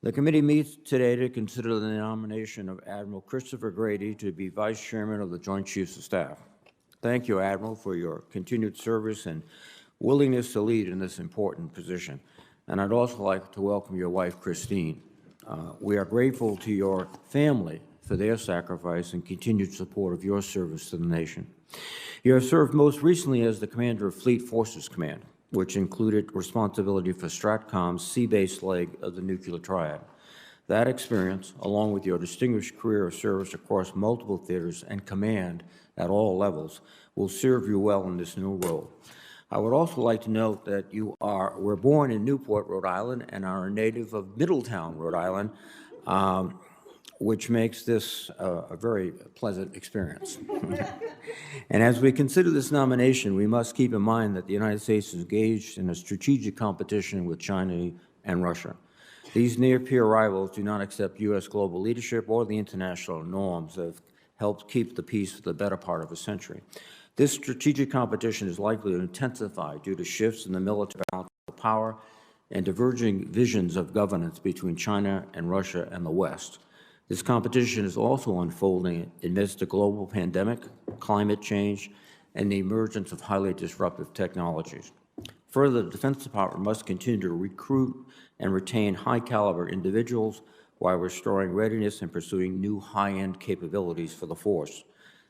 The committee meets today to consider the nomination of Admiral Christopher Grady to be Vice Chairman of the Joint Chiefs of Staff. Thank you, Admiral, for your continued service and willingness to lead in this important position. And I'd also like to welcome your wife, Christine. We are grateful to your family for their sacrifice and continued support of your service to the nation. You have served most recently as the commander of Fleet Forces Command, which included responsibility for STRATCOM's sea-based leg of the nuclear triad. That experience, along with your distinguished career of service across multiple theaters and command at all levels, will serve you well in this new role. I would also like to note that you were born in Newport, Rhode Island, and are a native of Middletown, Rhode Island, which makes this a very pleasant experience. And as we consider this nomination, we must keep in mind that the United States is engaged in a strategic competition with China and Russia. These near-peer rivals do not accept U.S. global leadership or the international norms that have helped keep the peace for the better part of a century. This strategic competition is likely to intensify due to shifts in the military balance of power and diverging visions of governance between China and Russia and the West. This competition is also unfolding amidst a global pandemic, climate change, and the emergence of highly disruptive technologies. Further, the Defense Department must continue to recruit and retain high-caliber individuals while restoring readiness and pursuing new high-end capabilities for the force.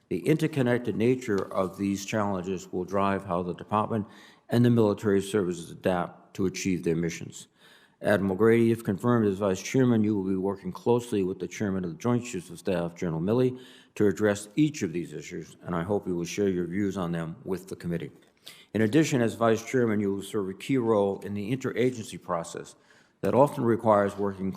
The interconnected nature of these challenges will drive how the Department and the military services adapt to achieve their missions. Admiral Grady, if confirmed as Vice Chairman, you will be working closely with the Chairman of the Joint Chiefs of Staff, General Milley, to address each of these issues, and I hope you will share your views on them with the committee. In addition, as Vice Chairman, you will serve a key role in the interagency process that often requires working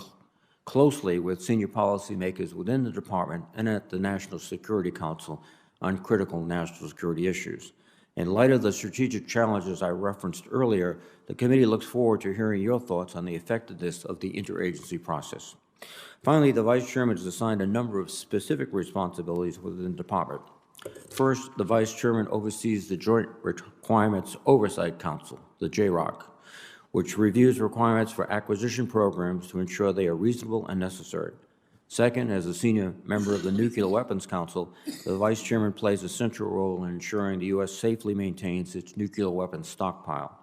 closely with senior policymakers within the Department and at the National Security Council on critical national security issues. In light of the strategic challenges I referenced earlier, the committee looks forward to hearing your thoughts on the effectiveness of the interagency process. Finally, the Vice Chairman is assigned a number of specific responsibilities within the Department. First, the Vice Chairman oversees the Joint Requirements Oversight Council, the JROC, which reviews requirements for acquisition programs to ensure they are reasonable and necessary. Second, as a senior member of the Nuclear Weapons Council, the Vice Chairman plays a central role in ensuring the U.S. safely maintains its nuclear weapons stockpile.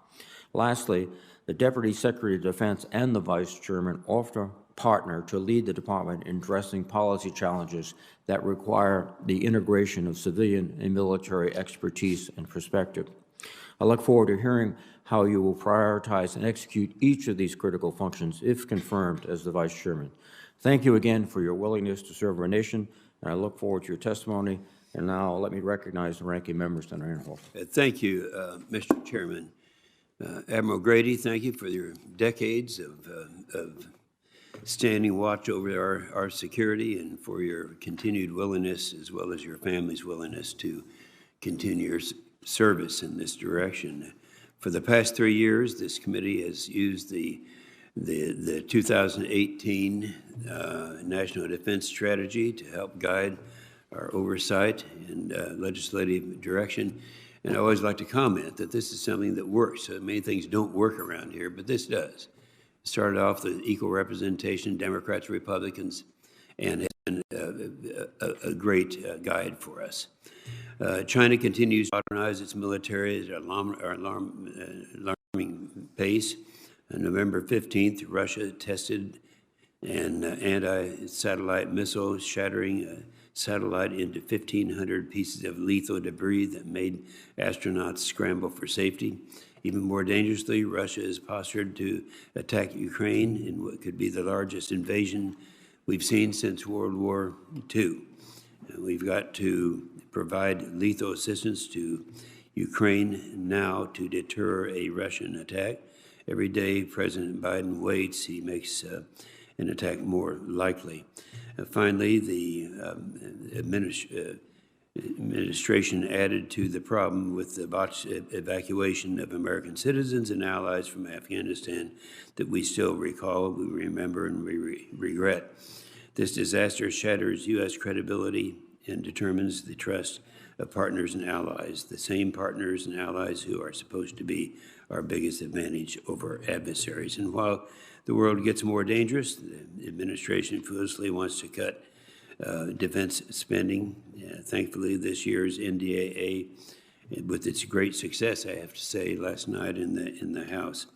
Lastly, the Deputy Secretary of Defense and the Vice Chairman often partner to lead the Department in addressing policy challenges that require the integration of civilian and military expertise and perspective. I look forward to hearing how you will prioritize and execute each of these critical functions if confirmed as the Vice Chairman. Thank you again for your willingness to serve our nation, and I look forward to your testimony. And now let me recognize the ranking members that are in hall. Thank you, Mr. Chairman. Admiral Grady, thank you for your decades of standing watch over our security and for your continued willingness, as well as your family's willingness to continue your service in this direction. For the past 3 years, this committee has used the 2018 National Defense Strategy to help guide our oversight and legislative direction. And I always like to comment that this is something that works. So many things don't work around here, but this does. It started off with equal representation, Democrats, Republicans, and has been a great guide for us. China continues to modernize its military at an alarming pace. On November 15th, Russia tested an anti-satellite missile, shattering a satellite into 1,500 pieces of lethal debris that made astronauts scramble for safety. Even more dangerously, Russia is postured to attack Ukraine in what could be the largest invasion we've seen since World War II. We've got to provide lethal assistance to Ukraine now to deter a Russian attack. Every day President Biden waits, he makes an attack more likely. Finally, the administration added to the problem with the botched evacuation of American citizens and allies from Afghanistan that we still recall, we remember, and we regret. This disaster shatters U.S. credibility and determines the trust of partners and allies, the same partners and allies who are supposed to be our biggest advantage over adversaries. And while the world gets more dangerous, the administration foolishly wants to cut defense spending. Thankfully, this year's NDAA, with its great success, I have to say, last night in the House,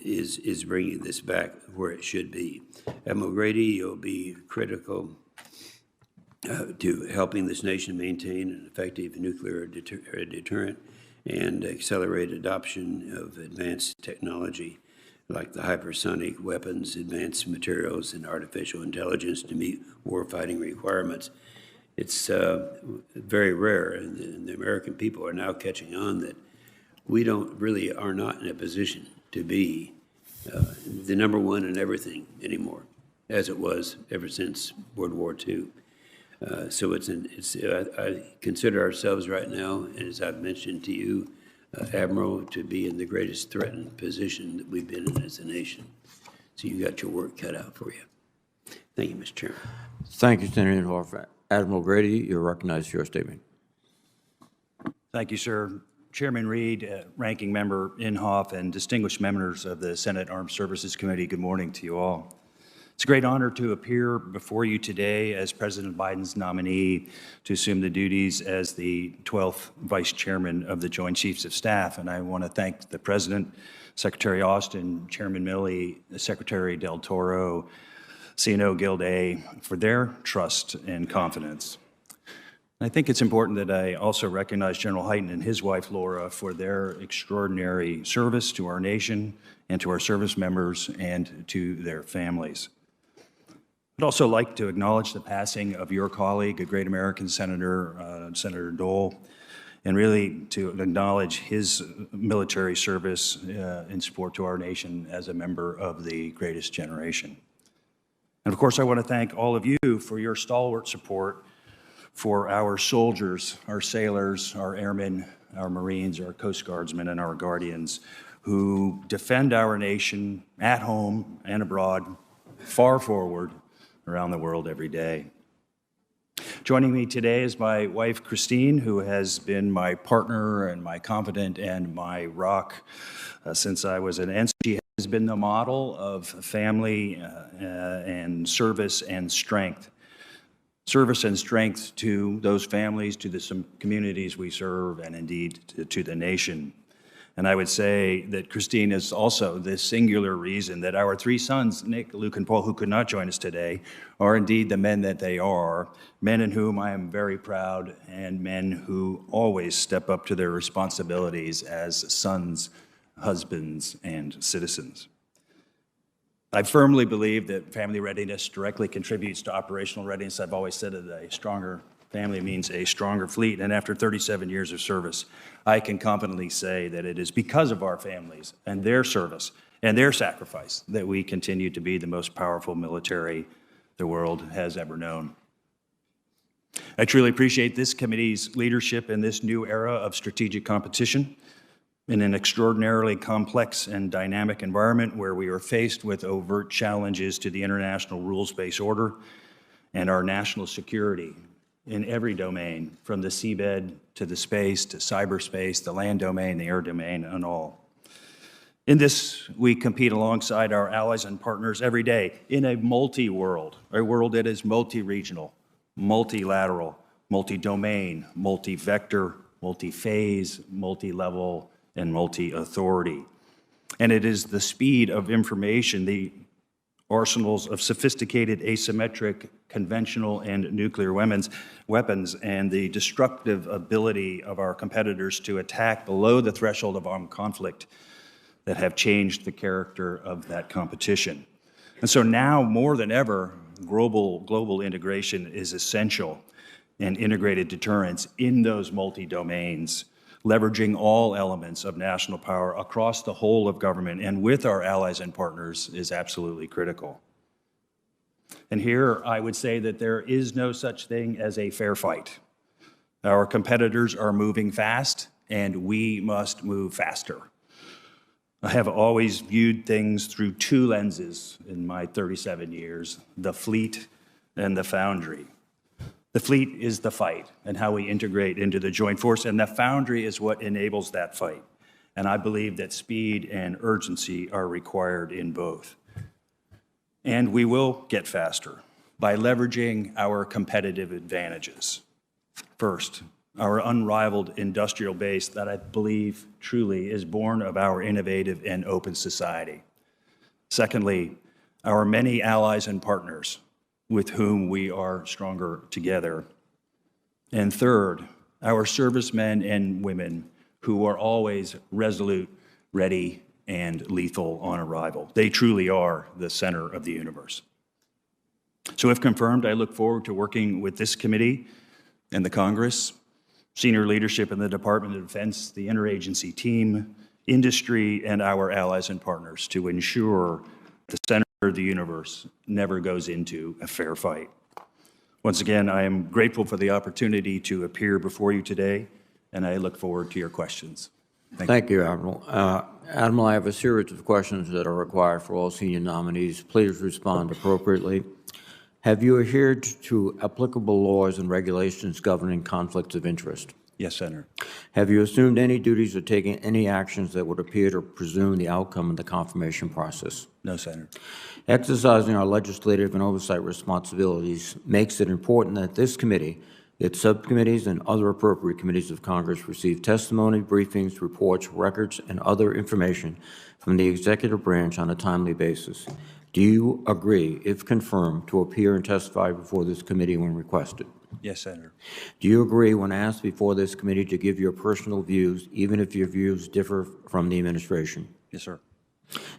is bringing this back where it should be. Admiral Grady, you'll be critical to helping this nation maintain an effective nuclear deterrent and accelerate adoption of advanced technology like the hypersonic weapons, advanced materials, and artificial intelligence to meet warfighting requirements. It's very rare, and the American people are now catching on that we are not in a position to be the number one in everything anymore, as it was ever since World War II. So I consider ourselves right now, as I've mentioned to you, Admiral, to be in the greatest threatened position that we've been in as a nation. So you got your work cut out for you. Thank you, Mr. Chairman. Thank you, Senator Inhofe. Admiral Grady, you're recognized for your statement. Thank you, sir. Chairman Reed, Ranking Member Inhofe, and distinguished members of the Senate Armed Services Committee, good morning to you all. It's a great honor to appear before you today as President Biden's nominee to assume the duties as the 12th Vice Chairman of the Joint Chiefs of Staff. And I want to thank the President, Secretary Austin, Chairman Milley, Secretary Del Toro, CNO Gilday for their trust and confidence. I think it's important that I also recognize General Hyten and his wife, Laura, for their extraordinary service to our nation and to our service members and to their families. I'd also like to acknowledge the passing of your colleague, a great American senator, Senator Dole, and really to acknowledge his military service in support to our nation as a member of the greatest generation. And of course, I want to thank all of you for your stalwart support for our soldiers, our sailors, our airmen, our Marines, our Coast Guardsmen, and our Guardians who defend our nation at home and abroad, far forward, around the world every day. Joining me today is my wife, Christine, who has been my partner and my confidant and my rock since I was an ensign. She has been the model of family and service and strength. Service and strength to those families, to the communities we serve, and indeed to the nation. And I would say that Christine is also the singular reason that our three sons, Nick, Luke, and Paul, who could not join us today, are indeed the men that they are, men in whom I am very proud, and men who always step up to their responsibilities as sons, husbands, and citizens. I firmly believe that family readiness directly contributes to operational readiness. I've always said that a stronger family means a stronger fleet, and after 37 years of service, I can confidently say that it is because of our families and their service and their sacrifice that we continue to be the most powerful military the world has ever known. I truly appreciate this committee's leadership in this new era of strategic competition in an extraordinarily complex and dynamic environment where we are faced with overt challenges to the international rules-based order and our national security in every domain, from the seabed to the space to cyberspace, the land domain, the air domain, and all. In this, we compete alongside our allies and partners every day in a multi-world, a world that is multi-regional, multilateral, multi-domain, multi-vector, multi-phase, multi-level, and multi-authority. And it is the speed of information, the arsenals of sophisticated asymmetric, conventional, and nuclear weapons, and the destructive ability of our competitors to attack below the threshold of armed conflict that have changed the character of that competition. And so now, more than ever, global integration is essential, and integrated deterrence in those multi-domains, leveraging all elements of national power across the whole of government and with our allies and partners is absolutely critical. And here I would say that there is no such thing as a fair fight. Our competitors are moving fast, and we must move faster. I have always viewed things through two lenses in my 37 years, the fleet and the foundry. The fleet is the fight and how we integrate into the joint force, and the foundry is what enables that fight. and I believe that speed and urgency are required in both. And we will get faster by leveraging our competitive advantages. First, our unrivaled industrial base that I believe truly is born of our innovative and open society. Secondly, our many allies and partners with whom we are stronger together. And third, our servicemen and women who are always resolute, ready, and lethal on arrival. They truly are the center of the universe. So if confirmed, I look forward to working with this committee and the Congress, senior leadership in the Department of Defense, the interagency team, industry, and our allies and partners to ensure the center of the universe never goes into a fair fight. Once again, I am grateful for the opportunity to appear before you today, and I look forward to your questions. Thank you, Admiral. Admiral, I have a series of questions that are required for all senior nominees. Please respond appropriately. Have you adhered to applicable laws and regulations governing conflicts of interest? Yes, Senator. Have you assumed any duties or taken any actions that would appear to presume the outcome of the confirmation process? No, Senator. Exercising our legislative and oversight responsibilities makes it important that this committee, its subcommittees, and other appropriate committees of Congress receive testimony, briefings, reports, records, and other information from the executive branch on a timely basis. Do you agree, if confirmed, to appear and testify before this committee when requested? Yes, Senator. Do you agree, when asked before this committee, to give your personal views, even if your views differ from the administration? Yes, sir.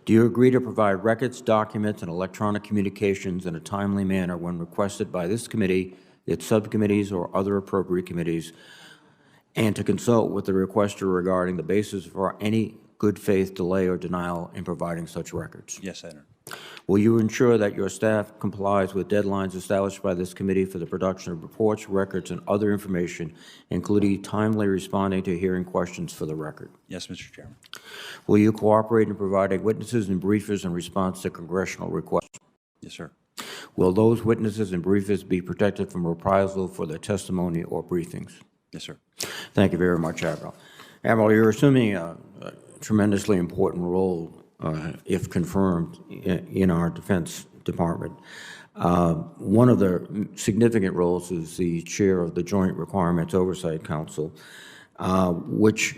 Do you agree to provide records, documents, and electronic communications in a timely manner when requested by this committee, its subcommittees, or other appropriate committees, and to consult with the requester regarding the basis for any good faith delay or denial in providing such records? Yes, Senator. Will you ensure that your staff complies with deadlines established by this committee for the production of reports, records, and other information, including timely responding to hearing questions for the record? Yes, Mr. Chairman. Will you cooperate in providing witnesses and briefers in response to congressional requests? Yes, sir. Will those witnesses and briefers be protected from reprisal for their testimony or briefings? Yes, sir. Thank you very much, Admiral. Admiral, you're assuming a tremendously important role, if confirmed, in our Defense Department. One of the significant roles is the chair of the Joint Requirements Oversight Council, which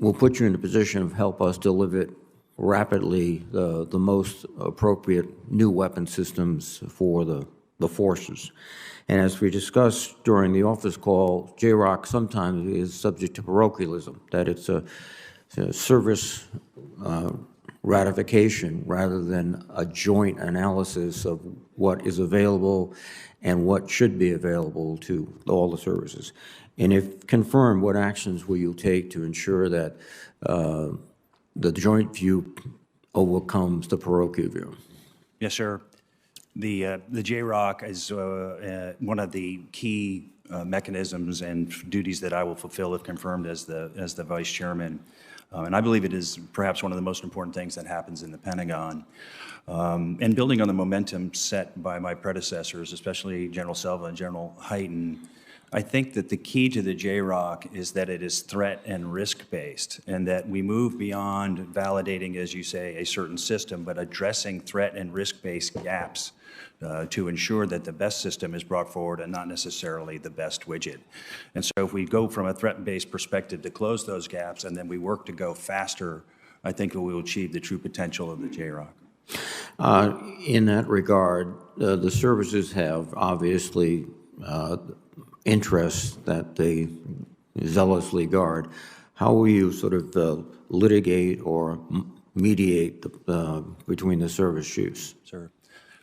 will put you in a position of help us deliver rapidly the most appropriate new weapon systems for the forces. And as we discussed during the office call, JROC sometimes is subject to parochialism, that it's a service ratification rather than a joint analysis of what is available and what should be available to all the services. And if confirmed, what actions will you take to ensure that the joint view overcomes the parochial view? Yes, sir. The JROC is one of the key mechanisms and duties that I will fulfill if confirmed as the vice chairman. And I believe it is perhaps one of the most important things that happens in the Pentagon. And building on the momentum set by my predecessors, especially General Selva and General Hyten, I think that the key to the JROC is that it is threat and risk-based, and that we move beyond validating, as you say, a certain system, but addressing threat and risk-based gaps to ensure that the best system is brought forward and not necessarily the best widget. And so if we go from a threat-based perspective to close those gaps, and then we work to go faster, I think we will achieve the true potential of the JROC. In that regard, the services have obviously interests that they zealously guard. How will you sort of litigate or mediate between the service chiefs? Sir.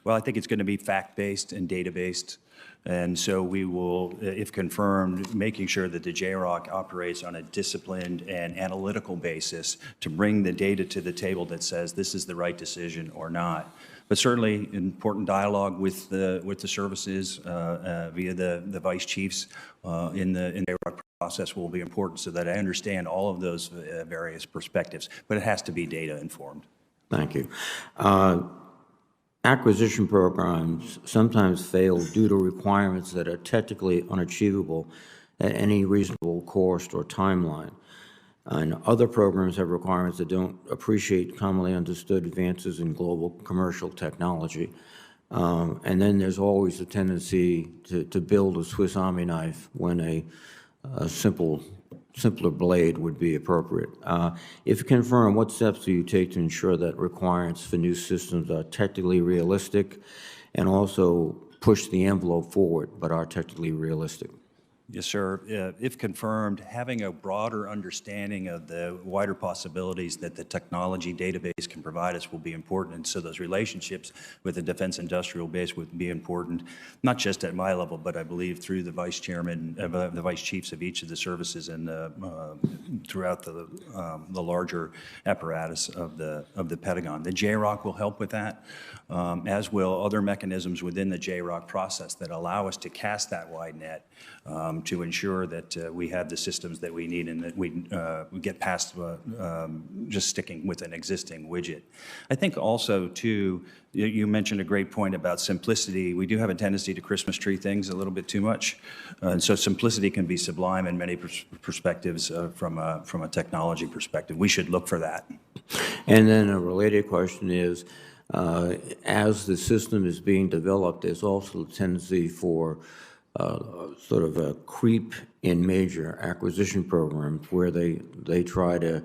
Well, I think it's going to be fact-based and data-based. And so we will, if confirmed, making sure that the JROC operates on a disciplined and analytical basis to bring the data to the table that says this is the right decision or not. But certainly important dialogue with the services via the vice chiefs in the JROC process will be important so that I understand all of those various perspectives. But it has to be data informed. Thank you. Acquisition programs sometimes fail due to requirements that are technically unachievable at any reasonable cost or timeline. And other programs have requirements that don't appreciate commonly understood advances in global commercial technology. And then there's always a tendency to build a Swiss Army knife when a simpler blade would be appropriate. If confirmed, what steps do you take to ensure that requirements for new systems are technically realistic and also push the envelope forward but are technically realistic? Yes, sir. If confirmed, having a broader understanding of the wider possibilities that the technology database can provide us will be important. And so those relationships with the defense industrial base would be important, not just at my level, but I believe through the vice chairman, the vice chiefs of each of the services and throughout the larger apparatus of the Pentagon. The JROC will help with that, as will other mechanisms within the JROC process that allow us to cast that wide net to ensure that we have the systems that we need and that we get past just sticking with an existing widget. I think also, too, you mentioned a great point about simplicity. We do have a tendency to Christmas tree things a little bit too much. And so simplicity can be sublime in many perspectives from a technology perspective. We should look for that. And then a related question is, as the system is being developed, there's also a tendency for sort of a creep in major acquisition programs where they try to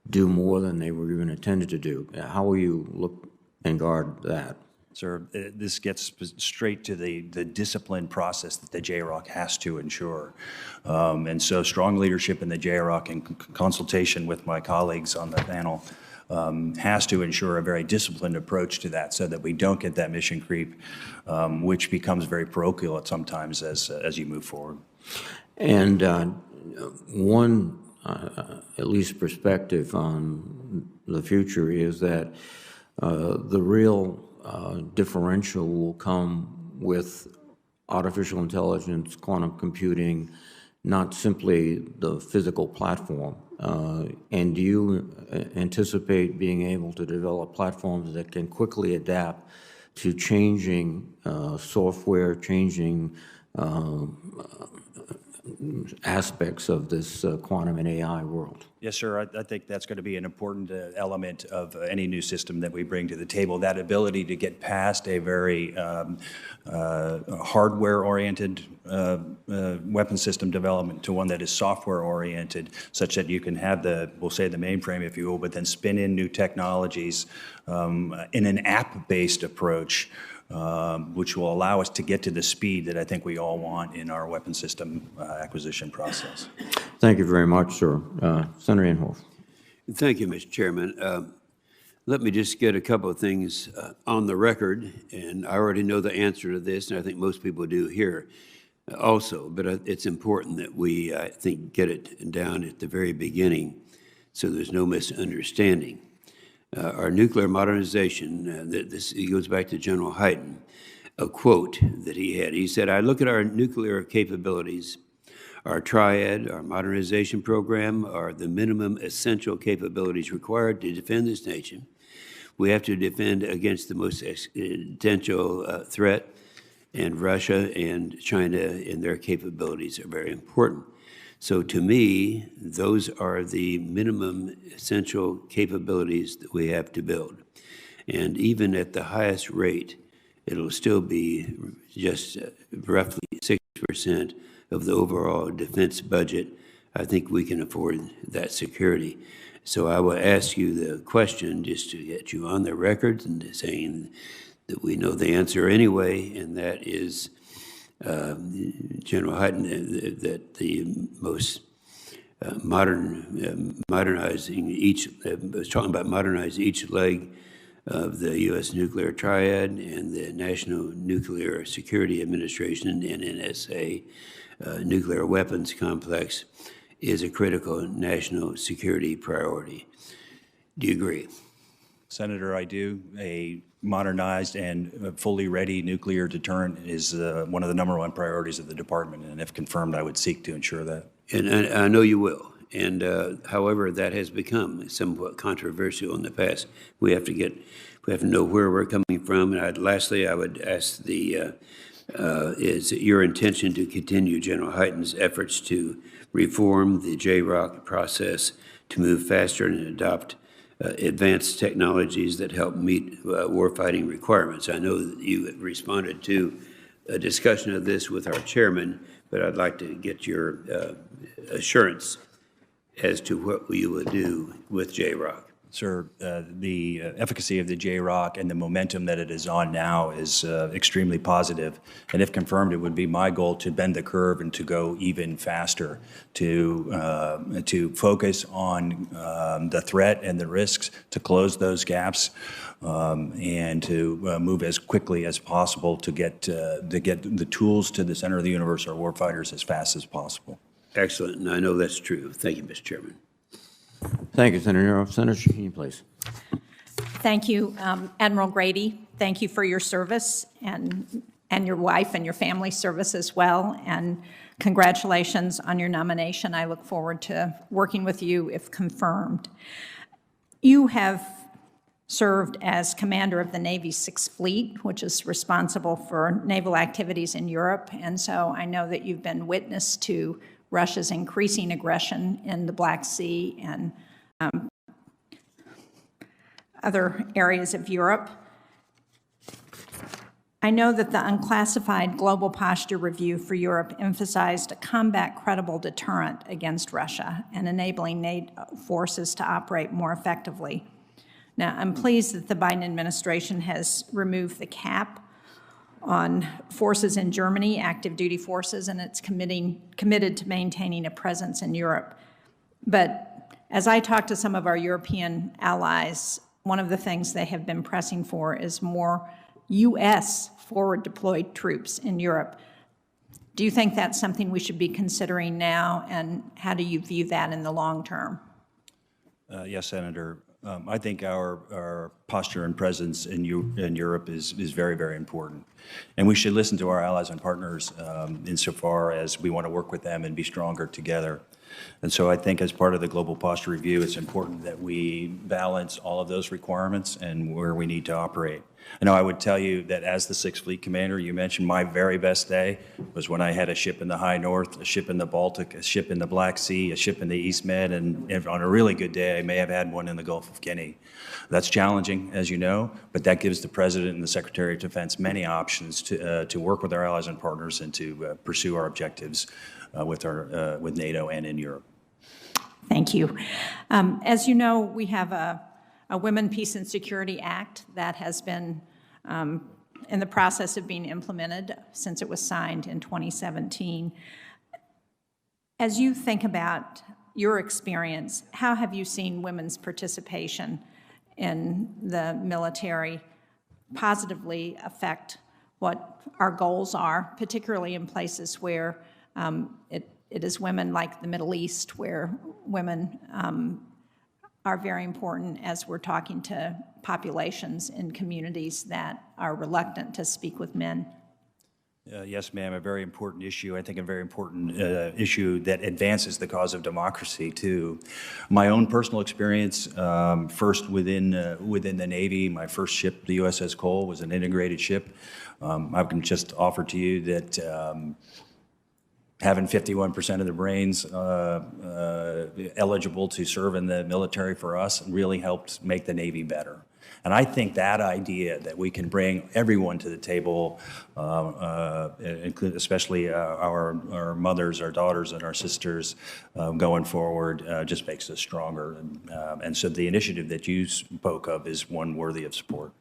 do more than they were even intended to do. How will you look and guard that? Sir, this gets straight to the disciplined process that the JROC has to ensure. And so strong leadership in the JROC in consultation with my colleagues on the panel has to ensure a very disciplined approach to that so that we don't get that mission creep, which becomes very parochial at sometimes as you move forward. And one, at least perspective on the future is that the real differential will come with artificial intelligence, quantum computing, not simply the physical platform. And do you anticipate being able to develop platforms that can quickly adapt to changing software, changing aspects of this quantum and AI world? Yes, sir. I think that's going to be an important element of any new system that we bring to the table, that ability to get past a very hardware-oriented weapon system development to one that is software-oriented, such that you can have we'll say the mainframe, if you will, but then spin in new technologies in an app-based approach, which will allow us to get to the speed that I think we all want in our weapon system acquisition process. Thank you very much, sir. Senator Inhofe. Thank you, Mr. Chairman. Let me just get a couple of things on the record, and I already know the answer to this, and I think most people do here also, but it's important that we, I think, get it down at the very beginning so there's no misunderstanding. Our nuclear modernization, this goes back to General Hyten, a quote that he had. He said, "I look at our nuclear capabilities, our triad, our modernization program, are the minimum essential capabilities required to defend this nation. We have to defend against the most existential threat, and Russia and China and their capabilities are very important." So to me, those are the minimum essential capabilities that we have to build. And even at the highest rate, it'll still be just roughly 6% of the overall defense budget. I think we can afford that security. So I will ask you the question just to get you on the record and saying that we know the answer anyway, and that is, General Hyten, that the most modernizing was talking about modernizing each leg of the U.S. nuclear triad and the National Nuclear Security Administration, NNSA, nuclear weapons complex is a critical national security priority. Do you agree? Senator, I do. A modernized and fully ready nuclear deterrent is one of the #1 priorities of the department, and if confirmed, I would seek to ensure that. And I know you will. And however, that has become somewhat controversial in the past. We have to know where we're coming from. And lastly, I would ask is it your intention to continue General Hyten's efforts to reform the JROC process to move faster and adopt advanced technologies that help meet warfighting requirements. I know that you have responded to a discussion of this with our chairman, but I'd like to get your assurance as to what we will do with JROC. Sir, the efficacy of the JROC and the momentum that it is on now is extremely positive. And if confirmed, it would be my goal to bend the curve and to go even faster, to focus on the threat and the risks, to close those gaps, and to move as quickly as possible to get the tools to the center of the universe, our warfighters, as fast as possible. Excellent, and I know that's true. Thank you, Mr. Chairman. Thank you, Senator Nero. Senator Shaheen, please. Thank you, Admiral Grady. Thank you for your service and your wife and your family's service as well. And congratulations on your nomination. I look forward to working with you if confirmed. You have served as commander of the Navy's Sixth Fleet, which is responsible for naval activities in Europe. And so I know that you've been witness to Russia's increasing aggression in the Black Sea and other areas of Europe. I know that the unclassified Global Posture Review for Europe emphasized a combat-credible deterrent against Russia and enabling NATO forces to operate more effectively. Now, I'm pleased that the Biden administration has removed the cap on forces in Germany, active duty forces, and it's committed to maintaining a presence in Europe. But as I talk to some of our European allies, one of the things they have been pressing for is more U.S. forward deployed troops in Europe. Do you think that's something we should be considering now, and how do you view that in the long term? Yes, Senator. I think our posture and presence in Europe is very, very important. And we should listen to our allies and partners insofar as we want to work with them and be stronger together. And so I think as part of the Global Posture Review, it's important that we balance all of those requirements and where we need to operate. I know I would tell you that as the Sixth Fleet Commander, you mentioned my very best day was when I had a ship in the High North, a ship in the Baltic, a ship in the Black Sea, a ship in the East Med, and on a really good day, I may have had one in the Gulf of Guinea. That's challenging, as you know, but that gives the President and the Secretary of Defense many options to work with our allies and partners and to pursue our objectives with NATO and in Europe. Thank you. As you know, we have a Women, Peace, and Security Act that has been in the process of being implemented since it was signed in 2017. As you think about your experience, how have you seen women's participation in the military positively affect what our goals are, particularly in places where it is women like the Middle East, where women are very important as we're talking to populations in communities that are reluctant to speak with men? Yes, ma'am, a very important issue. I think a very important issue that advances the cause of democracy, too. My own personal experience, first within the Navy, my first ship, the USS Cole, was an integrated ship. I can just offer to you that having 51% of the brains eligible to serve in the military for us really helped make the Navy better. And I think that idea that we can bring everyone to the table, especially our mothers, our daughters, and our sisters going forward, just makes us stronger. And so the initiative that you spoke of is one worthy of support.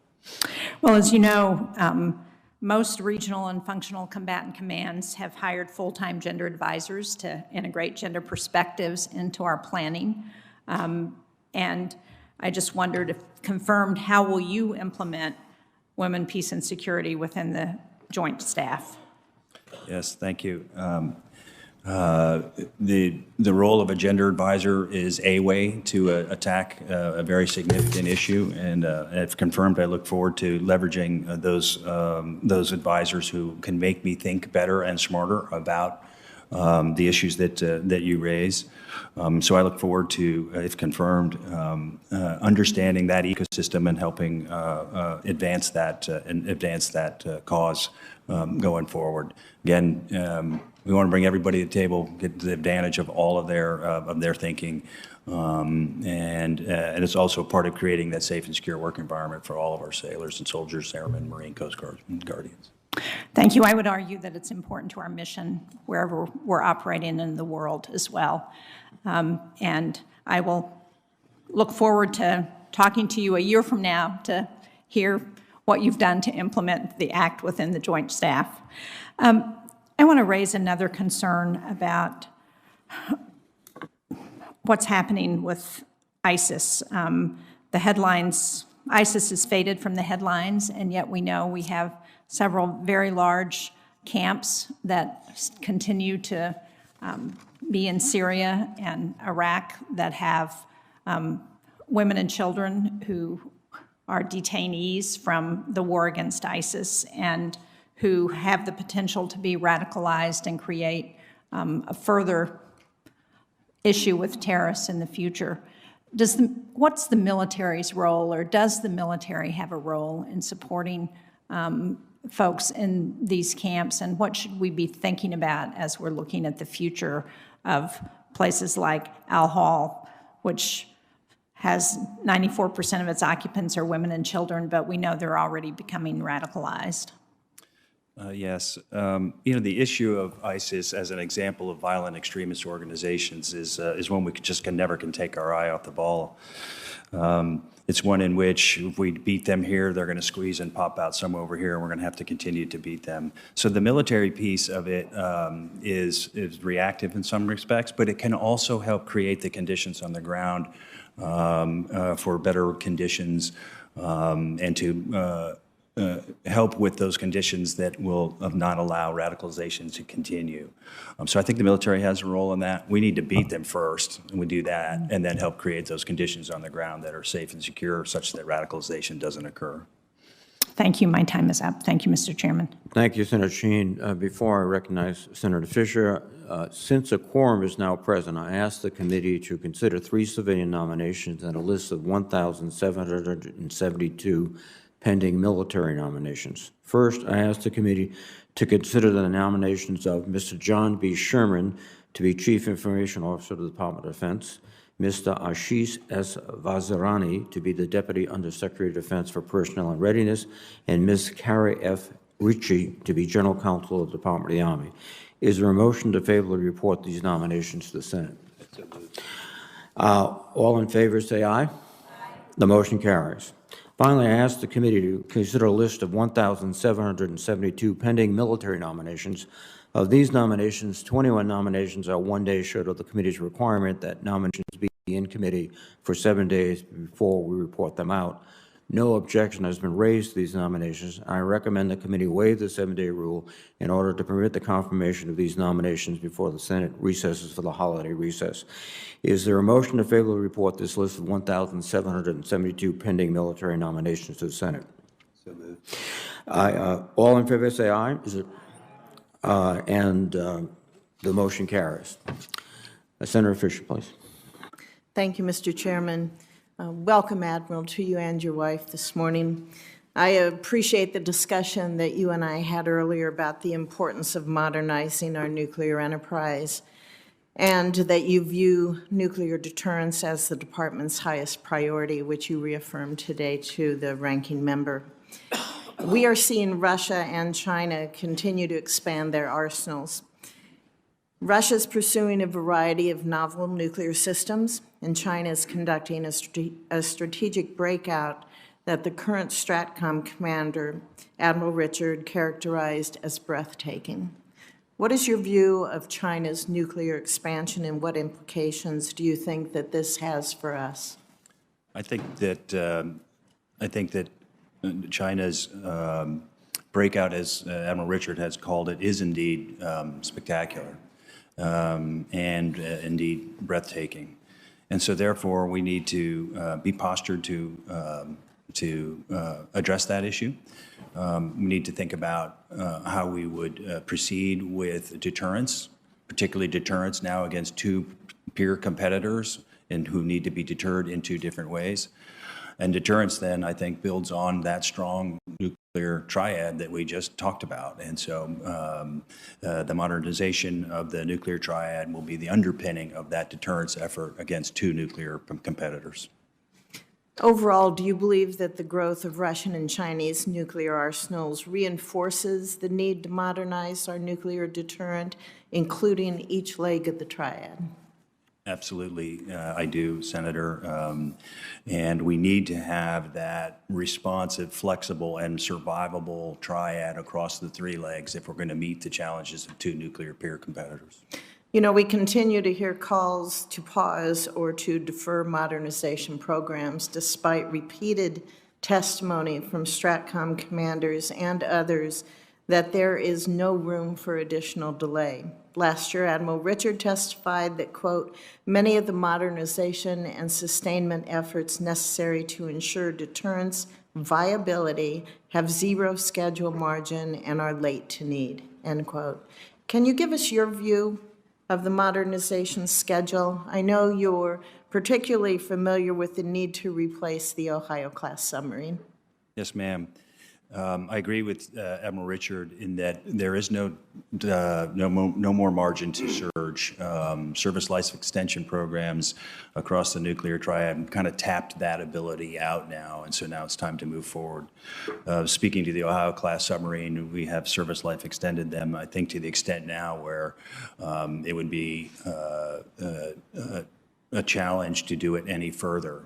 Well, as you know, most regional and functional combatant commands have hired full-time gender advisors to integrate gender perspectives into our planning. And I just wondered, if confirmed, how will you implement women, peace, and security within the Joint Staff? Yes, thank you. The role of a gender advisor is a way to attack a very significant issue, and if confirmed, I look forward to leveraging those advisors who can make me think better and smarter about the issues that you raise. So I look forward to, if confirmed, understanding that ecosystem and helping advance that cause going forward. Again, we want to bring everybody to the table, get the advantage of all of their thinking, And it's also part of creating that safe and secure work environment for all of our sailors and soldiers, airmen, Marine, Coast Guard, and Guardians. Thank you. I would argue that it's important to our mission wherever we're operating in the world as well. And I will look forward to talking to you a year from now to hear what you've done to implement the act within the Joint Staff. I want to raise another concern about what's happening with ISIS. The headlines, ISIS has faded from the headlines, and yet we know we have several very large camps that continue to be in Syria and Iraq that have women and children who are detainees from the war against ISIS and who have the potential to be radicalized and create a further issue with terrorists in the future. What's the military's role, or does the military have a role in supporting folks in these camps, and what should we be thinking about as we're looking at the future of places like Al-Hol, which has 94% of its occupants are women and children, but we know they're already becoming radicalized? Yes. The issue of ISIS as an example of violent extremist organizations is one we never can take our eye off the ball. It's one in which if we beat them here, they're going to squeeze and pop out some over here, and we're going to have to continue to beat them. So the military piece of it is reactive in some respects, but it can also help create the conditions on the ground for better conditions and to help with those conditions that will not allow radicalization to continue. So I think the military has a role in that. We need to beat them first, and we do that, and then help create those conditions on the ground that are safe and secure such that radicalization doesn't occur. Thank you. My time is up. Thank you, Mr. Chairman. Thank you, Senator Sheen. Before I recognize Senator Fisher, since a quorum is now present, I ask the committee to consider 3 civilian nominations and a list of 1,772 pending military nominations. First, I ask the committee to consider the nominations of Mr. John B. Sherman to be Chief Information Officer of the Department of Defense, Mr. Ashish S. Vazirani to be the Deputy Undersecretary of Defense for Personnel and Readiness, and Ms. Carrie F. Ritchie to be General Counsel of the Department of the Army. Is there a motion to favorably report these nominations to the Senate? All in favor say aye. Aye. The motion carries. Finally, I ask the committee to consider a list of 1,772 pending military nominations. Of these nominations, 21 nominations are 1 day short of the committee's requirement that nominations be in committee for 7 days before we report them out. No objection has been raised to these nominations. I recommend the committee waive the 7-day rule in order to permit the confirmation of these nominations before the Senate recesses for the holiday recess. Is there a motion to favorably report this list of 1,772 pending military nominations to the Senate? So moved. All in favor say aye. Is it? The motion carries. Senator Fisher, please. Thank you, Mr. Chairman. Welcome, Admiral, to you and your wife this morning. I appreciate the discussion that you and I had earlier about the importance of modernizing our nuclear enterprise, and that you view nuclear deterrence as the department's highest priority, which you reaffirmed today to the ranking member. We are seeing Russia and China continue to expand their arsenals. Russia is pursuing a variety of novel nuclear systems, and China is conducting a strategic breakout that the current STRATCOM commander, Admiral Richard, characterized as breathtaking. What is your view of China's nuclear expansion, and what implications do you think that this has for us? I think that China's breakout, as Admiral Richard has called it, is indeed spectacular. And indeed breathtaking. And so therefore we need to be postured to address that issue. We need to think about how we would proceed with deterrence, particularly deterrence now against 2 peer competitors and who need to be deterred in 2 different ways. And deterrence then, I think, builds on that strong nuclear triad that we just talked about. And so the modernization of the nuclear triad will be the underpinning of that deterrence effort against two nuclear competitors. Overall, do you believe that the growth of Russian and Chinese nuclear arsenals reinforces the need to modernize our nuclear deterrent, including each leg of the triad? Absolutely, I do, Senator. And we need to have that responsive, flexible, and survivable triad across the three legs if we're going to meet the challenges of two nuclear peer competitors. You know, we continue to hear calls to pause or to defer modernization programs despite repeated testimony from STRATCOM commanders and others that there is no room for additional delay. Last year, Admiral Richard testified that, quote, many of the modernization and sustainment efforts necessary to ensure deterrence viability have zero schedule margin and are late to need, end quote. Can you give us your view of the modernization schedule? I know you're particularly familiar with the need to replace the Ohio-class submarine. Yes, ma'am. I agree with Admiral Richard in that there is no more margin to surge. Service life extension programs across the nuclear triad kind of tapped that ability out now, and so now it's time to move forward. Speaking to the Ohio-class submarine, we have service life extended them, I think, to the extent now where it would be a challenge to do it any further.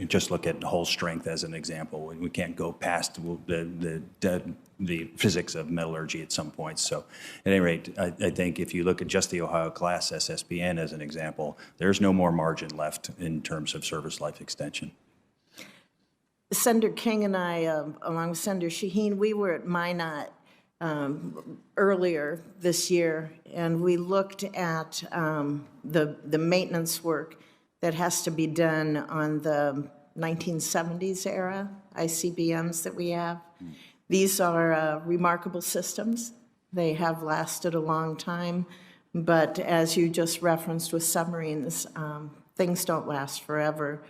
Just look at hull strength as an example. We can't go past the physics of metallurgy at some point. So at any rate, I think if you look at just the Ohio-class SSBN as an example, there's no more margin left in terms of service life extension. Senator King and I, along with Senator Shaheen, we were at Minot earlier this year, and we looked at the maintenance work that has to be done on the 1970s era ICBMs that we have. These are remarkable systems. They have lasted a long time, but as you just referenced with submarines, things don't last forever.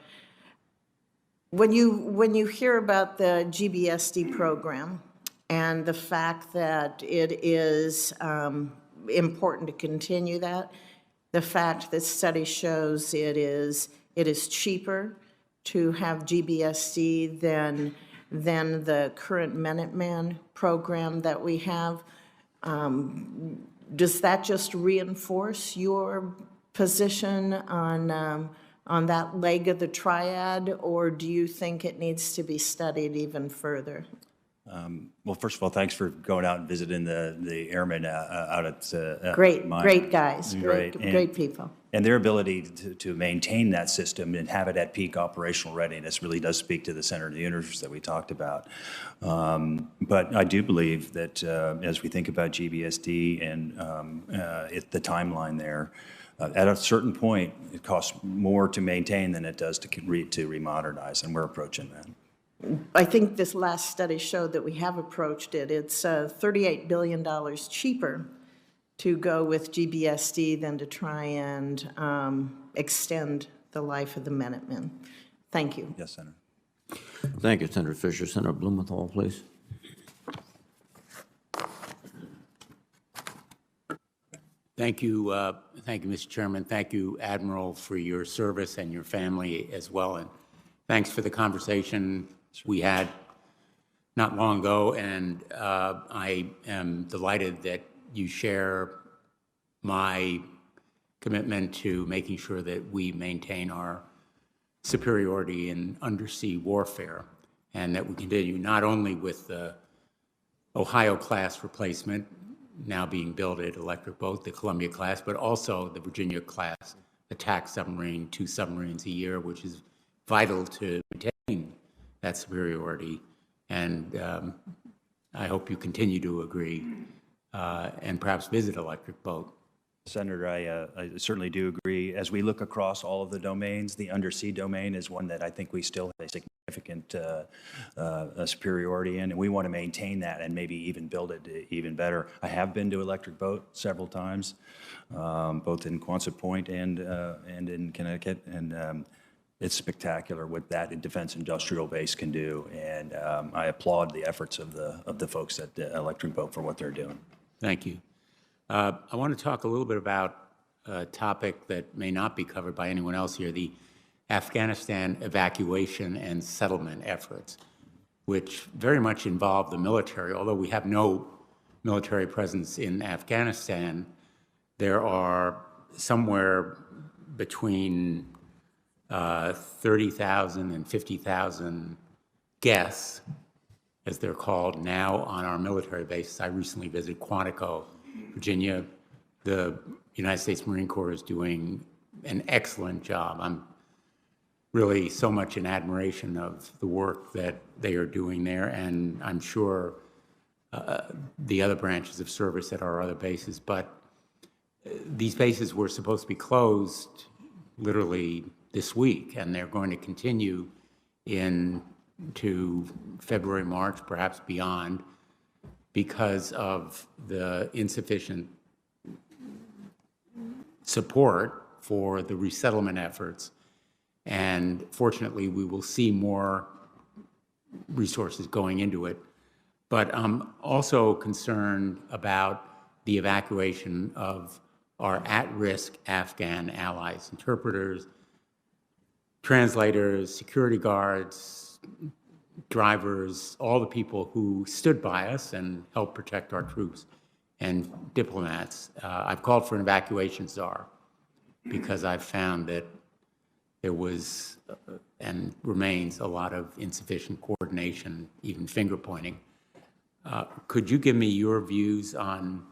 When you hear about the GBSD program and the fact that it is important to continue that, the fact that study shows it is cheaper to have GBSD than the current Minuteman program that we have. Does that just reinforce your position on that leg of the triad, or do you think it needs to be studied even further? Well, first of all, thanks for going out and visiting the airmen out at Great guys, Right. great people. And their ability to maintain that system and have it at peak operational readiness really does speak to the center of the universe that we talked about. But I do believe that as we think about GBSD and the timeline there, at a certain point, it costs more to maintain than it does to remodernize, and we're approaching that. I think this last study showed that we have approached it. It's $38 billion cheaper to go with GBSD than to try and extend the life of the Minutemen. Thank you. Yes, Senator. Thank you, Senator Fisher. Senator Blumenthal, please. Thank you, Mr. Chairman. Thank you, Admiral, for your service and your family as well. And thanks for the conversation we had not long ago. And I am delighted that you share my commitment to making sure that we maintain our superiority in undersea warfare, and that we continue not only with the Ohio-class replacement now being built at Electric Boat, the Columbia-class, but also the Virginia-class attack submarine, 2 submarines a year, which is vital to maintain that superiority. And I hope you continue to agree and perhaps visit Electric Boat. Senator, I certainly do agree. As we look across all of the domains, the undersea domain is one that I think we still have a significant superiority in, and we want to maintain that and maybe even build it even better. I have been to Electric Boat several times, both in Quonset Point and in Connecticut, and it's spectacular what that defense industrial base can do, and I applaud the efforts of the folks at Electric Boat for what they're doing. Thank you. I want to talk a little bit about a topic that may not be covered by anyone else here, the Afghanistan evacuation and settlement efforts, which very much involve the military. Although we have no military presence in Afghanistan, there are somewhere between 30,000 and 50,000 guests, as they're called now, on our military bases. I recently visited Quantico, Virginia. The United States Marine Corps is doing an excellent job. I'm really so much in admiration of the work that they are doing there, and I'm sure the other branches of service at our other bases. But these bases were supposed to be closed literally this week, and they're going to continue into February, March, perhaps beyond, because of the insufficient support for the resettlement efforts. And fortunately, we will see more resources going into it. But I'm also concerned about the evacuation of our at-risk Afghan allies, interpreters, translators, security guards, drivers, all the people who stood by us and helped protect our troops, and diplomats. I've called for an evacuation czar because I've found that there was and remains a lot of insufficient coordination, even finger pointing. Could you give me your views on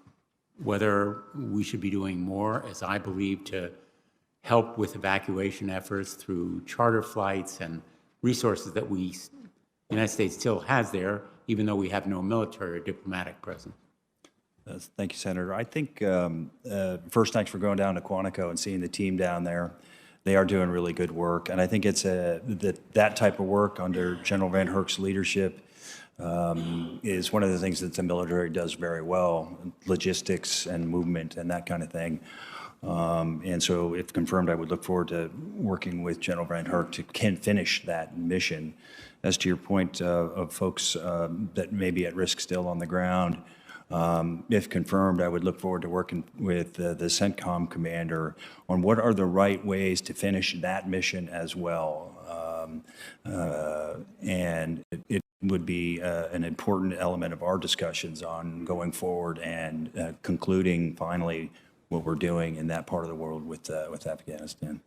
whether we should be doing more, as I believe, to help with evacuation efforts through charter flights and resources that the United States still has there, even though we have no military or diplomatic presence? Thank you, Senator. I think, first, thanks for going down to Quantico and seeing the team down there. They are doing really good work, and I think it's that type of work under General Van Herk's leadership is one of the things that the military does very well, logistics and movement and that kind of thing. And so if confirmed, I would look forward to working with General Van Herk to finish that mission. As to your point of folks that may be at risk still on the ground, if confirmed, I would look forward to working with the CENTCOM commander on what are the right ways to finish that mission as well. And it would be an important element of our discussions on going forward and concluding finally what we're doing in that part of the world with Afghanistan.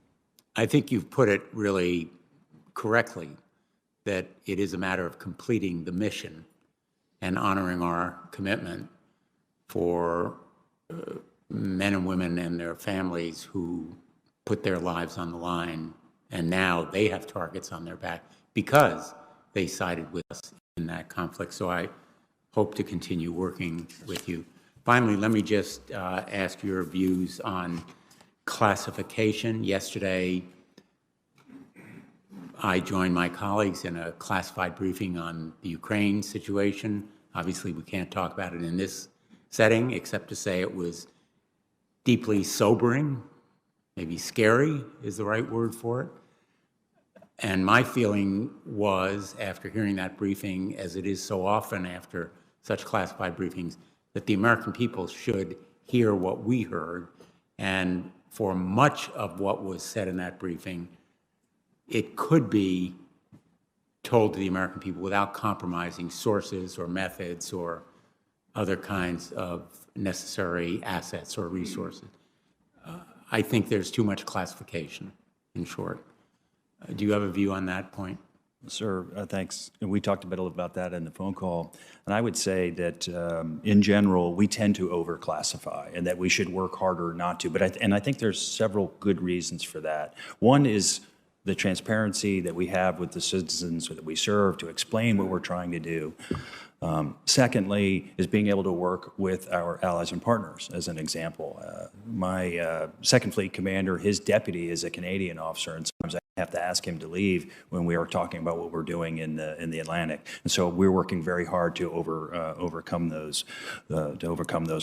I think you've put it really correctly, that it is a matter of completing the mission and honoring our commitment for men and women and their families who put their lives on the line, and now they have targets on their back because they sided with us in that conflict. So I hope to continue working with you. Finally, let me just ask your views on classification. Yesterday, I joined my colleagues in a classified briefing on the Ukraine situation. Obviously, we can't talk about it in this setting, except to say it was deeply sobering, maybe scary is the right word for it. And my feeling was, after hearing that briefing, as it is so often after such classified briefings, that the American people should hear what we heard. And for much of what was said in that briefing, it could be told to the American people without compromising sources or methods or other kinds of necessary assets or resources. I think there's too much classification, in short. Do you have a view on that point? Sir, thanks. And we talked a bit about that in the phone call. And I would say that in general, we tend to overclassify and that we should work harder not to. But I think there's several good reasons for that. One is the transparency that we have with the citizens that we serve to explain what we're trying to do. Secondly, is being able to work with our allies and partners, as an example. My Second Fleet commander, his deputy is a Canadian officer, and sometimes I have to ask him to leave when we are talking about what we're doing in the Atlantic. And so we're working very hard to overcome those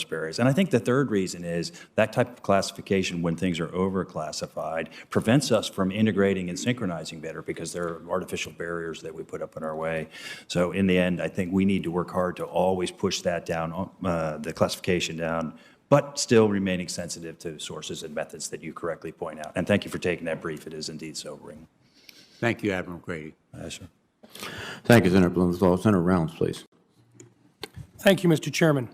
barriers. And I think the third reason is that type of classification, when things are overclassified, prevents us from integrating and synchronizing better because there are artificial barriers that we put up in our way. So in the end, I think we need to work hard to always push that down, the classification down, but still remaining sensitive to sources and methods that you correctly point out. And thank you for taking that brief. It is indeed sobering. Thank you, Admiral Grady. Sir. Thank you, Senator Blumenthal. Senator Rounds, please. Thank you, Mr. Chairman.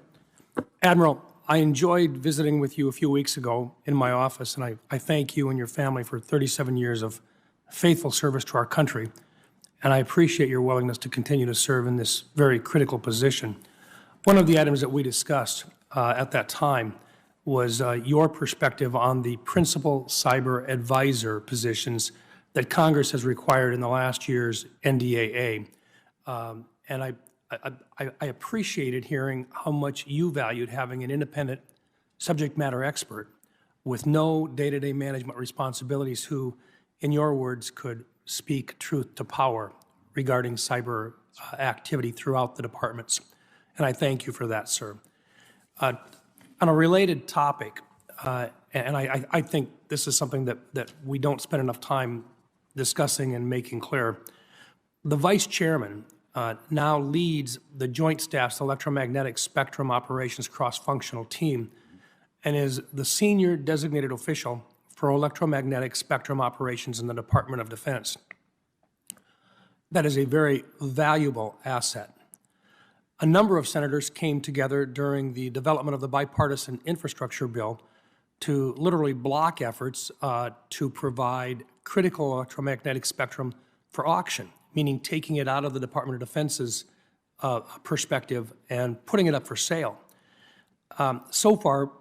Admiral, I enjoyed visiting with you a few weeks ago in my office, and I thank you and your family for 37 years of faithful service to our country, and I appreciate your willingness to continue to serve in this very critical position. One of the items that we discussed at that time was your perspective on the principal cyber advisor positions that Congress has required in the last year's NDAA. And I appreciated hearing how much you valued having an independent subject matter expert with no day-to-day management responsibilities who, in your words, could speak truth to power regarding cyber activity throughout the departments. And I thank you for that, sir. On a related topic, and I think this is something that we don't spend enough time discussing and making clear, the Vice Chairman now leads the Joint Staff's Electromagnetic Spectrum Operations Cross-Functional Team and is the senior designated official for electromagnetic spectrum operations in the Department of Defense. That is a very valuable asset. A number of senators came together during the development of the bipartisan infrastructure bill to literally block efforts to provide critical electromagnetic spectrum for auction, meaning taking it out of the Department of Defense's perspective and putting it up for sale. So far,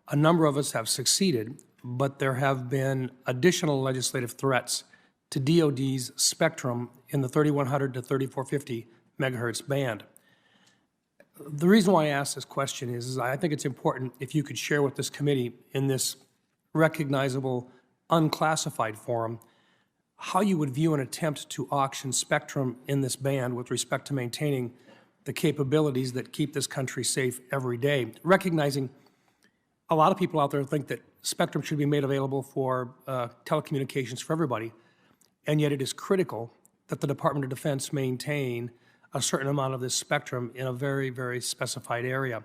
a number of us have succeeded, but there have been additional legislative threats to DOD's spectrum in the 3100 to 3450 megahertz band. The reason why I ask this question is I think it's important if you could share with this committee in this recognizable, unclassified forum how you would view an attempt to auction spectrum in this band with respect to maintaining the capabilities that keep this country safe every day, recognizing a lot of people out there think that spectrum should be made available for telecommunications for everybody, and yet it is critical that the Department of Defense maintain a certain amount of this spectrum in a very, very specified area.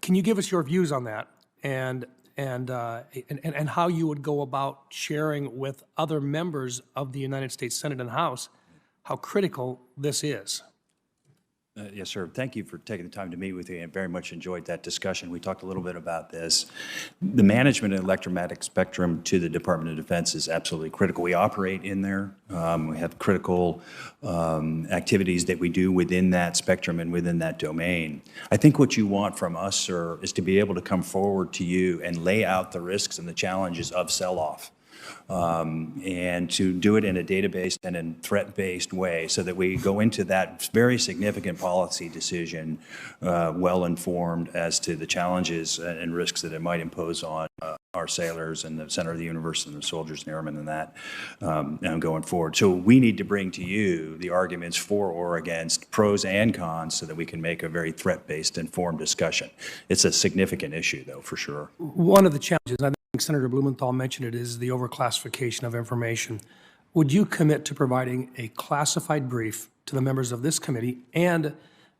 Can you give us your views on that and how you would go about sharing with other members of the United States Senate and House how critical this is? Yes, sir. Thank you for taking the time to meet with me. I very much enjoyed that discussion. We talked a little bit about this. The management of electromagnetic spectrum to the Department of Defense is absolutely critical. We operate in there. We have critical activities that we do within that spectrum and within that domain. I think what you want from us, sir, is to be able to come forward to you and lay out the risks and the challenges of sell-off. And to do it in a data-based and in threat-based way so that we go into that very significant policy decision well-informed as to the challenges and risks that it might impose on our sailors and the center of the universe and the soldiers and airmen and that going forward. So we need to bring to you the arguments for or against, pros and cons, so that we can make a very threat-based, informed discussion. It's a significant issue, though, for sure. One of the challenges, I think Senator Blumenthal mentioned it, is the overclassification of information. Would you commit to providing a classified brief to the members of this committee and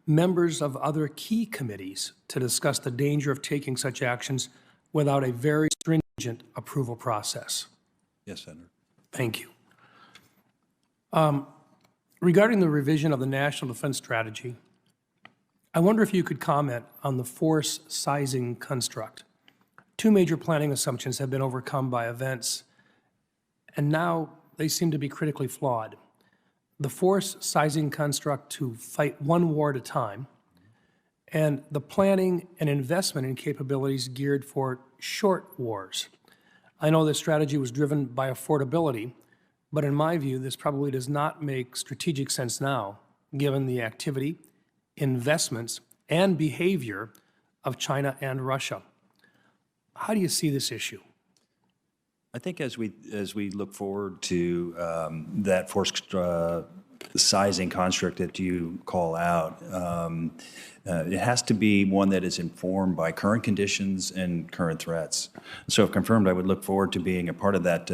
members of other key committees to discuss the danger of taking such actions without a very stringent approval process? Yes, Senator. Thank you. Regarding the revision of the National Defense Strategy, I wonder if you could comment on the force sizing construct. Two major planning assumptions have been overcome by events, and now they seem to be critically flawed. The force sizing construct to fight one war at a time, and the planning and investment in capabilities geared for short wars. I know this strategy was driven by affordability, but in my view, this probably does not make strategic sense now, given the activity, investments, and behavior of China and Russia. How do you see this issue? I think as we look forward to that force sizing construct that you call out, it has to be one that is informed by current conditions and current threats. So if confirmed, I would look forward to being a part of that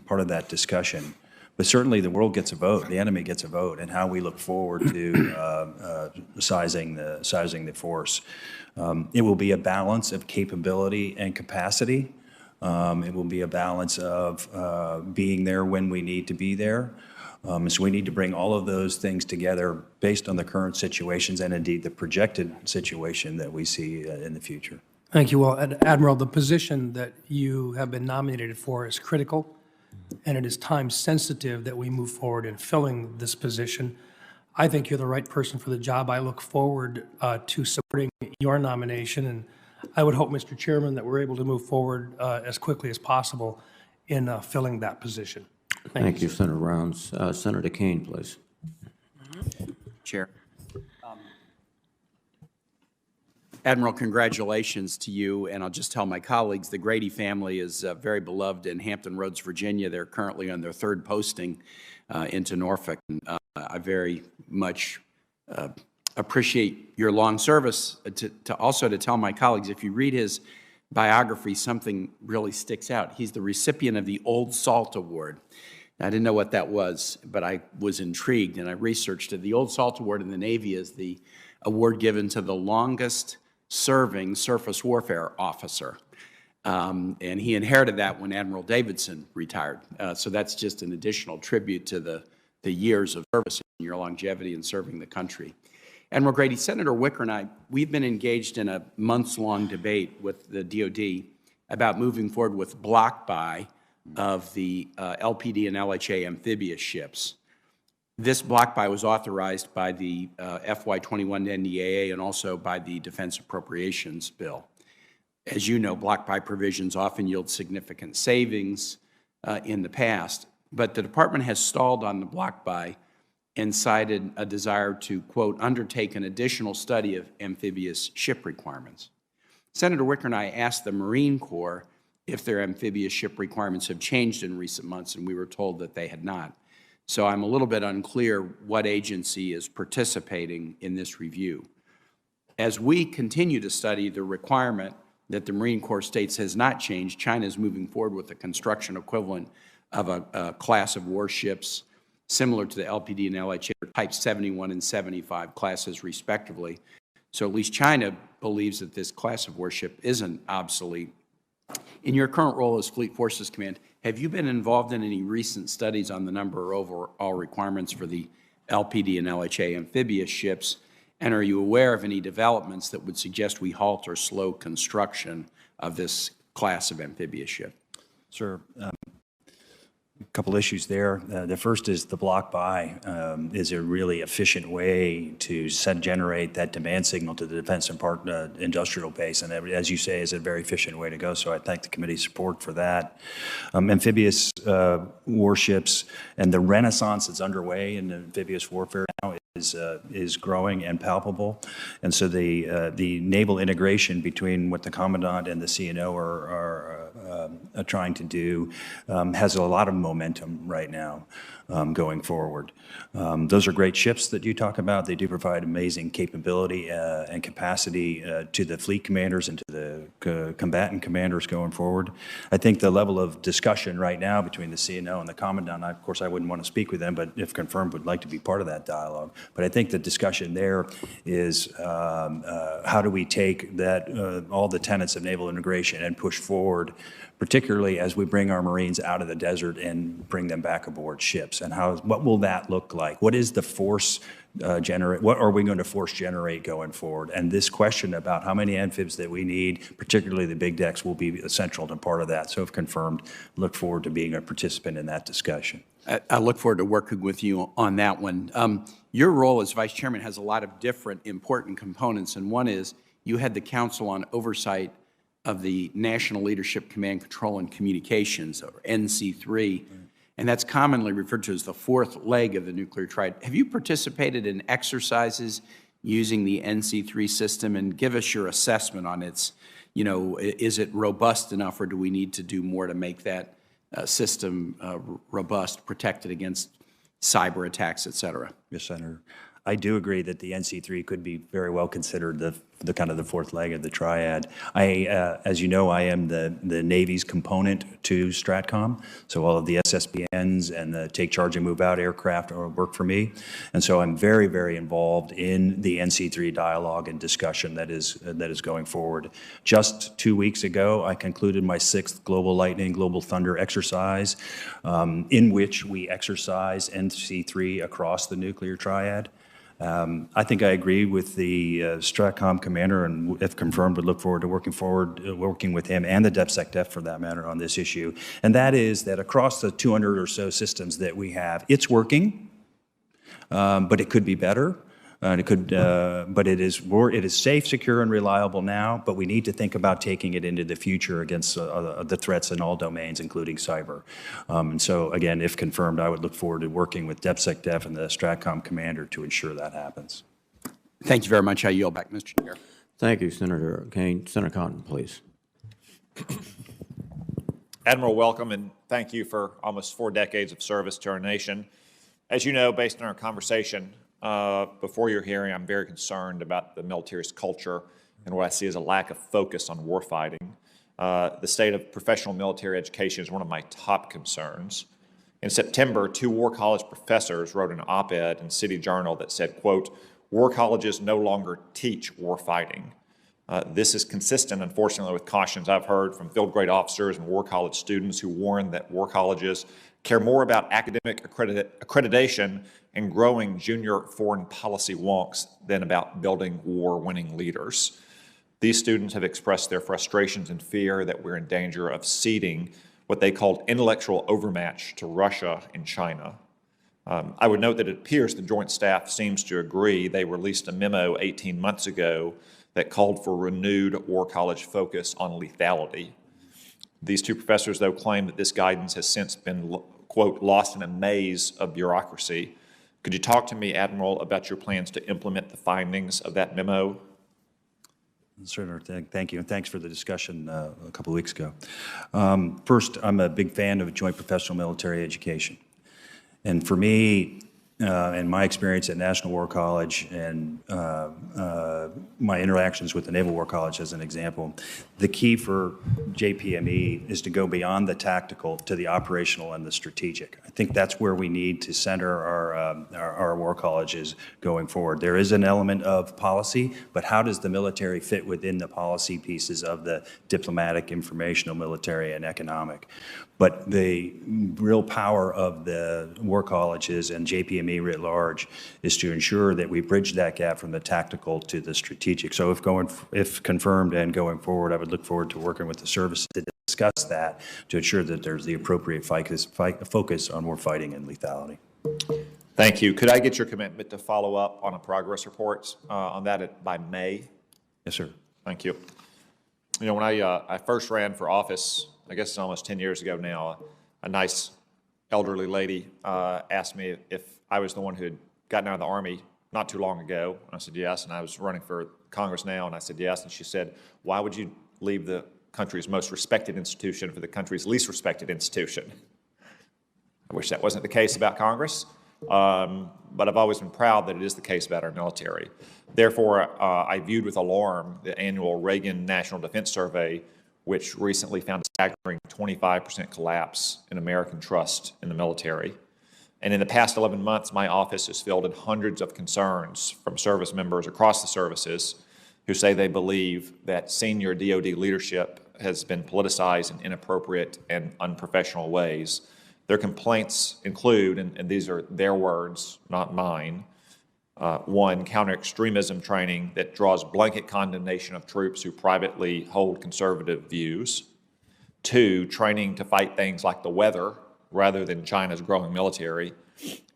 part of that discussion. But certainly the world gets a vote, the enemy gets a vote, and how we look forward to sizing the force. It will be a balance of capability and capacity. It will be a balance of being there when we need to be there. So we need to bring all of those things together based on the current situations and indeed the projected situation that we see in the future. Thank you. Well, Admiral, the position that you have been nominated for is critical, and it is time sensitive that we move forward in filling this position. I think you're the right person for the job. I look forward to supporting your nomination, and I would hope, Mr. Chairman, that we're able to move forward as quickly as possible in filling that position. Thank you, Senator Rounds. Senator Kane, please. Chair. Admiral, congratulations to you, and I'll just tell my colleagues, the Grady family is very beloved in Hampton Roads, Virginia. They're currently on their third posting into Norfolk. And, I very much appreciate your long service. Also to tell my colleagues, if you read his biography, something really sticks out. He's the recipient of the Old Salt Award. I didn't know what that was, but I was intrigued, and I researched it. The Old Salt Award in the Navy is the award given to the longest-serving surface warfare officer. And he inherited that when Admiral Davidson retired. So that's just an additional tribute to the years of service and your longevity in serving the country. Admiral Grady, Senator Wicker and I, we've been engaged in a months-long debate with the DOD about moving forward with block buy of the LPD and LHA amphibious ships. This block buy was authorized by the FY21 NDAA and also by the Defense Appropriations Bill. As you know, block buy provisions often yield significant savings in the past, but the Department has stalled on the block buy and cited a desire to, quote, undertake an additional study of amphibious ship requirements. Senator Wicker and I asked the Marine Corps if their amphibious ship requirements have changed in recent months, and we were told that they had not. So I'm a little bit unclear what agency is participating in this review. As we continue to study the requirement that the Marine Corps states has not changed, China is moving forward with the construction equivalent of a class of warships similar to the LPD and LHA, Type 71 and 75 classes respectively. So at least China believes that this class of warship isn't obsolete. In your current role as Fleet Forces Command, have you been involved in any recent studies on the number or overall requirements for the LPD and LHA amphibious ships? And are you aware of any developments that would suggest we halt or slow construction of this class of amphibious ship? Sir, a couple issues there. The first is the block buy is a really efficient way to generate that demand signal to the defense and industrial base, and as you say, is a very efficient way to go. So I thank the committee's support for that. Amphibious warships and the renaissance that's underway in amphibious warfare now is growing and palpable, and so the naval integration between what the Commandant and the CNO are trying to do has a lot of momentum right now going forward. Those are great ships that you talk about. They do provide amazing capability and capacity to the fleet commanders and to the combatant commanders going forward. I think the level of discussion right now between the CNO and the Commandant, of course I wouldn't want to speak with them, but if confirmed would like to be part of that dialogue. But I think the discussion there is how do we take that all the tenets of naval integration and push forward, particularly as we bring our Marines out of the desert and bring them back aboard ships. And what will that look like? What is the force what are we going to force generate going forward? And this question about how many amphibs that we need, particularly the big decks, will be essential to part of that. So if confirmed, look forward to being a participant in that discussion. I look forward to working with you on that one. Your role as Vice Chairman has a lot of different important components, and one is you had the Council on Oversight of the National Leadership Command Control and Communications, or NC3, and that's commonly referred to as the fourth leg of the nuclear triad. Have you participated in exercises using the NC3 system, and give us your assessment on its, is it robust enough, or do we need to do more to make that system robust, protected against cyber attacks, et cetera? Yes, Senator. I do agree that the NC3 could be very well considered the kind of the fourth leg of the triad. As you know, I am the Navy's component to STRATCOM, so all of the SSBNs and the take charge and move out aircraft work for me, and so I'm very, very involved in the NC3 dialogue and discussion that is going forward. Just 2 weeks ago, I concluded my 6th Global Lightning, Global Thunder exercise, in which we exercise NC3 across the nuclear triad. I think I agree with the STRATCOM commander, and if confirmed, would look forward to working with him and the DepSecDef for that matter on this issue. And that is that across the 200 or so systems that we have, it's working, but it could be better. But it is safe, secure, and reliable now. But we need to think about taking it into the future against the threats in all domains, including cyber. And so, again, if confirmed, I would look forward to working with DepSecDef and the STRATCOM commander to ensure that happens. Thank you very much. I yield back, Mr. Chair. Thank you, Senator Kane. Senator Cotton, please. Admiral, welcome, and thank you for almost 4 decades of service to our nation. As you know, based on our conversation before your hearing, I'm very concerned about the military's culture and what I see as a lack of focus on warfighting. The state of professional military education is one of my top concerns. In September, 2 War College professors wrote an op-ed in City Journal that said, quote, "War colleges no longer teach warfighting." This is consistent, unfortunately, with cautions I've heard from field grade officers and War College students who warn that war colleges care more about academic accreditation and growing junior foreign policy wonks than about building war-winning leaders. These students have expressed their frustrations and fear that we're in danger of ceding what they called intellectual overmatch to Russia and China. I would note that it appears the Joint Staff seems to agree. They released a memo 18 months ago that called for renewed War College focus on lethality. These 2 professors, though, claim that this guidance has since been, quote, "lost in a maze of bureaucracy." Could you talk to me, Admiral, about your plans to implement the findings of that memo? Certainly, thank you, and thanks for the discussion a couple of weeks ago. First, I'm a big fan of joint professional military education. And for me, and my experience at National War College and my interactions with the Naval War College as an example, the key for JPME is to go beyond the tactical to the operational and the strategic. I think that's where we need to center our war colleges going forward. There is an element of policy, but how does the military fit within the policy pieces of the diplomatic, informational, military, and economic? But the real power of the war colleges and JPME writ large is to ensure that we bridge that gap from the tactical to the strategic. So if confirmed and going forward, I would look forward to working with the service to discuss that to ensure that there's the appropriate focus on war fighting and lethality. Thank you. Could I get your commitment to follow up on a progress report on that by May? Yes, sir. Thank you. You know, when I first ran for office, I guess it's almost 10 years ago now, a nice elderly lady asked me if I was the one who had gotten out of the Army not too long ago. And I said yes, and I was running for Congress now, and I said yes. And she said, "Why would you leave the country's most respected institution for the country's least respected institution?" I wish that wasn't the case about Congress, but I've always been proud that it is the case about our military. Therefore, I viewed with alarm the annual Reagan National Defense Survey, which recently found a staggering 25% collapse in American trust in the military. And in the past 11 months, my office has fielded hundreds of concerns from service members across the services who say they believe that senior DOD leadership has been politicized in inappropriate and unprofessional ways. Their complaints include, and these are their words, not mine, 1, counter-extremism training that draws blanket condemnation of troops who privately hold conservative views. 2, training to fight things like the weather rather than China's growing military.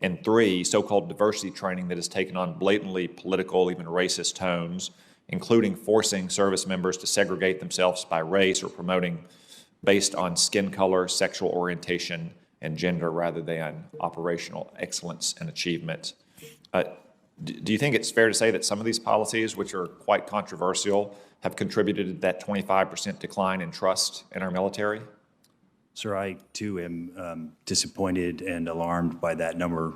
And 3, so-called diversity training that has taken on blatantly political, even racist tones, including forcing service members to segregate themselves by race or promoting based on skin color, sexual orientation, and gender rather than operational excellence and achievement. Do you think it's fair to say that some of these policies, which are quite controversial, have contributed to that 25% decline in trust in our military? Sir, I too am disappointed and alarmed by that number.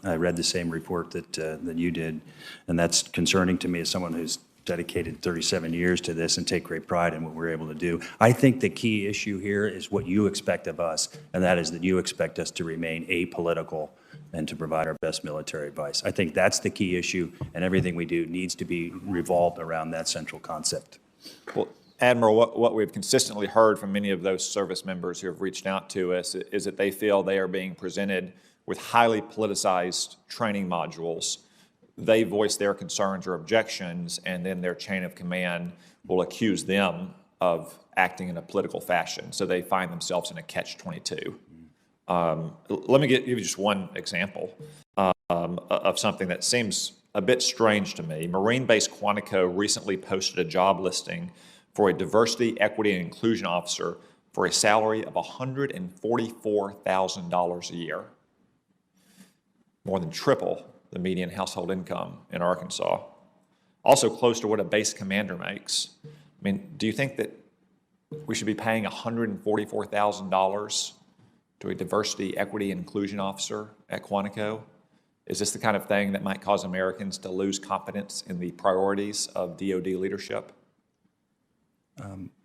I read the same report that you did, and that's concerning to me as someone who's dedicated 37 years to this and take great pride in what we're able to do. I think the key issue here is what you expect of us, and that is that you expect us to remain apolitical and to provide our best military advice. I think that's the key issue, and everything we do needs to be revolved around that central concept. Well, Admiral, what we've consistently heard from many of those service members who have reached out to us is that they feel they are being presented with highly politicized training modules. They voice their concerns or objections, and then their chain of command will accuse them of acting in a political fashion. So they find themselves in a catch-22. Let me give you just one example of something that seems a bit strange to me. Marine Base Quantico recently posted a job listing for a diversity, equity, and inclusion officer for a salary of $144,000 a year, more than triple the median household income in Arkansas. Also close to what a base commander makes. I mean, do you think that we should be paying $144,000 to a diversity, equity, and inclusion officer at Quantico? Is this the kind of thing that might cause Americans to lose confidence in the priorities of DOD leadership?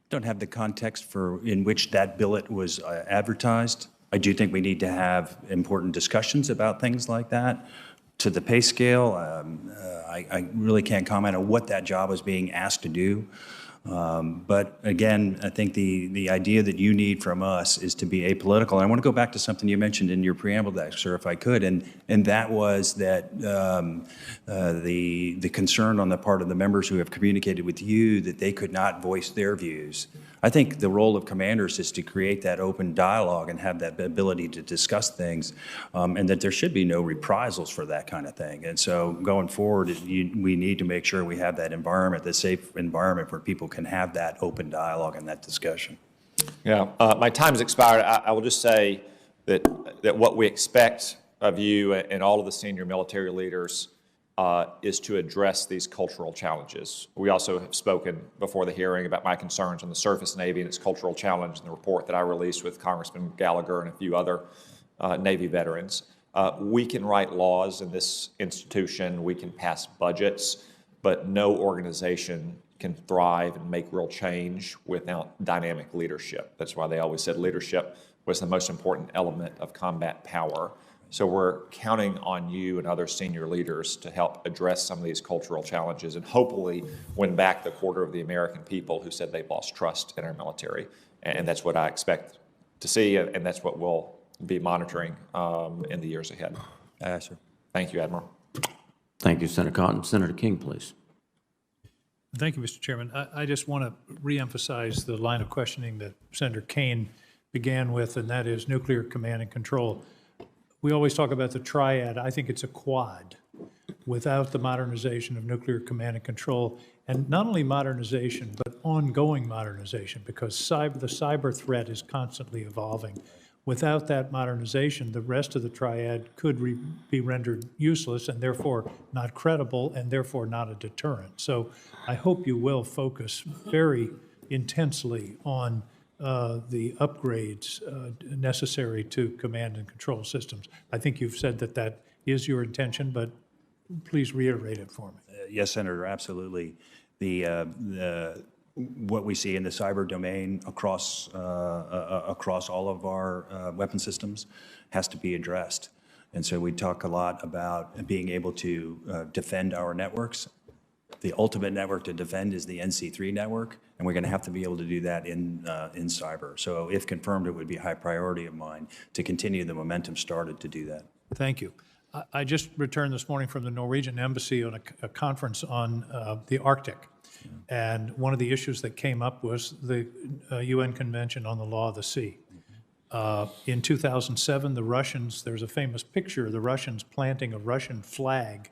Don't have the context for in which that billet was advertised. I do think we need to have important discussions about things like that. To the pay scale, I really can't comment on what that job is being asked to do. But again, I think the idea that you need from us is to be apolitical. And I want to go back to something you mentioned in your preamble there, sir, if I could, and that was that the concern on the part of the members who have communicated with you that they could not voice their views. I think the role of commanders is to create that open dialogue and have that ability to discuss things, and that there should be no reprisals for that kind of thing. And so going forward, we need to make sure we have that environment, the safe environment where people can have that open dialogue and that discussion. Yeah, my time's expired. I will just say that what we expect of you and all of the senior military leaders is to address these cultural challenges. We also have spoken before the hearing about my concerns on the surface Navy and its cultural challenge in the report that I released with Congressman Gallagher and a few other Navy veterans. We can write laws in this institution, we can pass budgets, but no organization can thrive and make real change without dynamic leadership. That's why they always said leadership was the most important element of combat power. So we're counting on you and other senior leaders to help address some of these cultural challenges and hopefully win back the quarter of the American people who said they've lost trust in our military. And that's what I expect to see, and that's what we'll be monitoring in the years ahead. Yes, sir. Thank you, Admiral. Thank you, Senator Cotton. Senator King, please. Thank you, Mr. Chairman. I just want to reemphasize the line of questioning that Senator Kane began with, and that is nuclear command and control. We always talk about the triad. I think it's a quad without the modernization of nuclear command and control, and not only modernization, but ongoing modernization, because the cyber threat is constantly evolving. Without that modernization, the rest of the triad could be rendered useless and therefore not credible and therefore not a deterrent. So I hope you will focus very intensely on the upgrades necessary to command and control systems. I think you've said that that is your intention, but please reiterate it for me. Yes, Senator, absolutely. What we see in the cyber domain across all of our weapon systems has to be addressed. And so we talk a lot about being able to defend our networks. The ultimate network to defend is the NC3 network, and we're going to have to be able to do that in cyber. So if confirmed, it would be a high priority of mine to continue the momentum started to do that. Thank you. I just returned this morning from the Norwegian Embassy on a conference on the Arctic. And one of the issues that came up was the UN Convention on the Law of the Sea. In 2007, the Russians, there's a famous picture of the Russians planting a Russian flag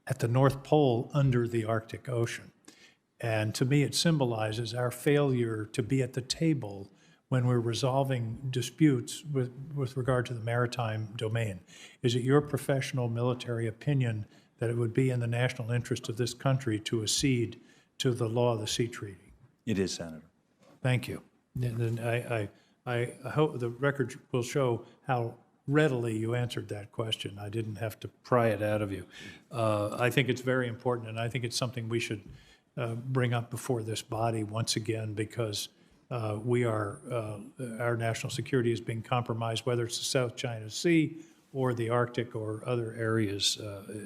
at the North Pole under the Arctic Ocean. And to me, it symbolizes our failure to be at the table when we're resolving disputes with regard to the maritime domain. Is it your professional military opinion that it would be in the national interest of this country to accede to the law of the sea treaty? It is, Senator. Thank you. And I hope the record will show how readily you answered that question. I didn't have to pry it out of you. I think it's very important, and I think it's something we should bring up before this body once again, because our national security is being compromised, whether it's the South China Sea or the Arctic or other areas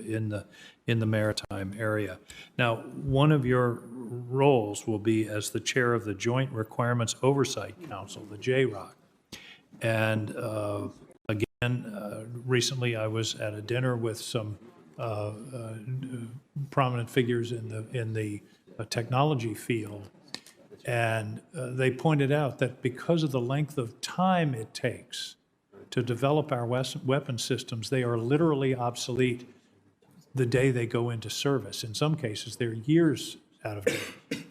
in the maritime area. Now, one of your roles will be as the chair of the Joint Requirements Oversight Council, the JROC. And recently I was at a dinner with some prominent figures in the technology field, and they pointed out that because of the length of time it takes to develop our weapon systems, they are literally obsolete the day they go into service. In some cases, they're years out of date.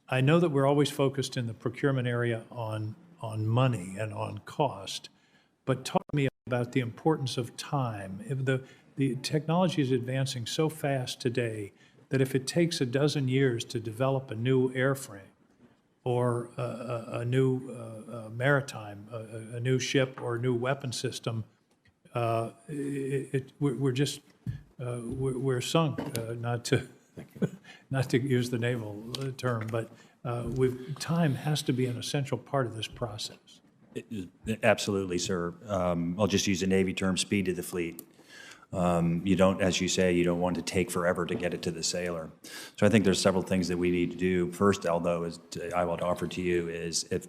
I know that we're always focused in the procurement area on money and on cost, but talk to me about the importance of time. If the technology is advancing so fast today that if it takes a dozen years to develop a new airframe or a new maritime, a new ship or a new weapon system, we're sunk, not to use the naval term, but time has to be an essential part of this process. Absolutely, sir. I'll just use a Navy term, speed to the fleet. You don't, as you say, you don't want to take forever to get it to the sailor. So I think there's several things that we need to do. First, although I would offer to you is, if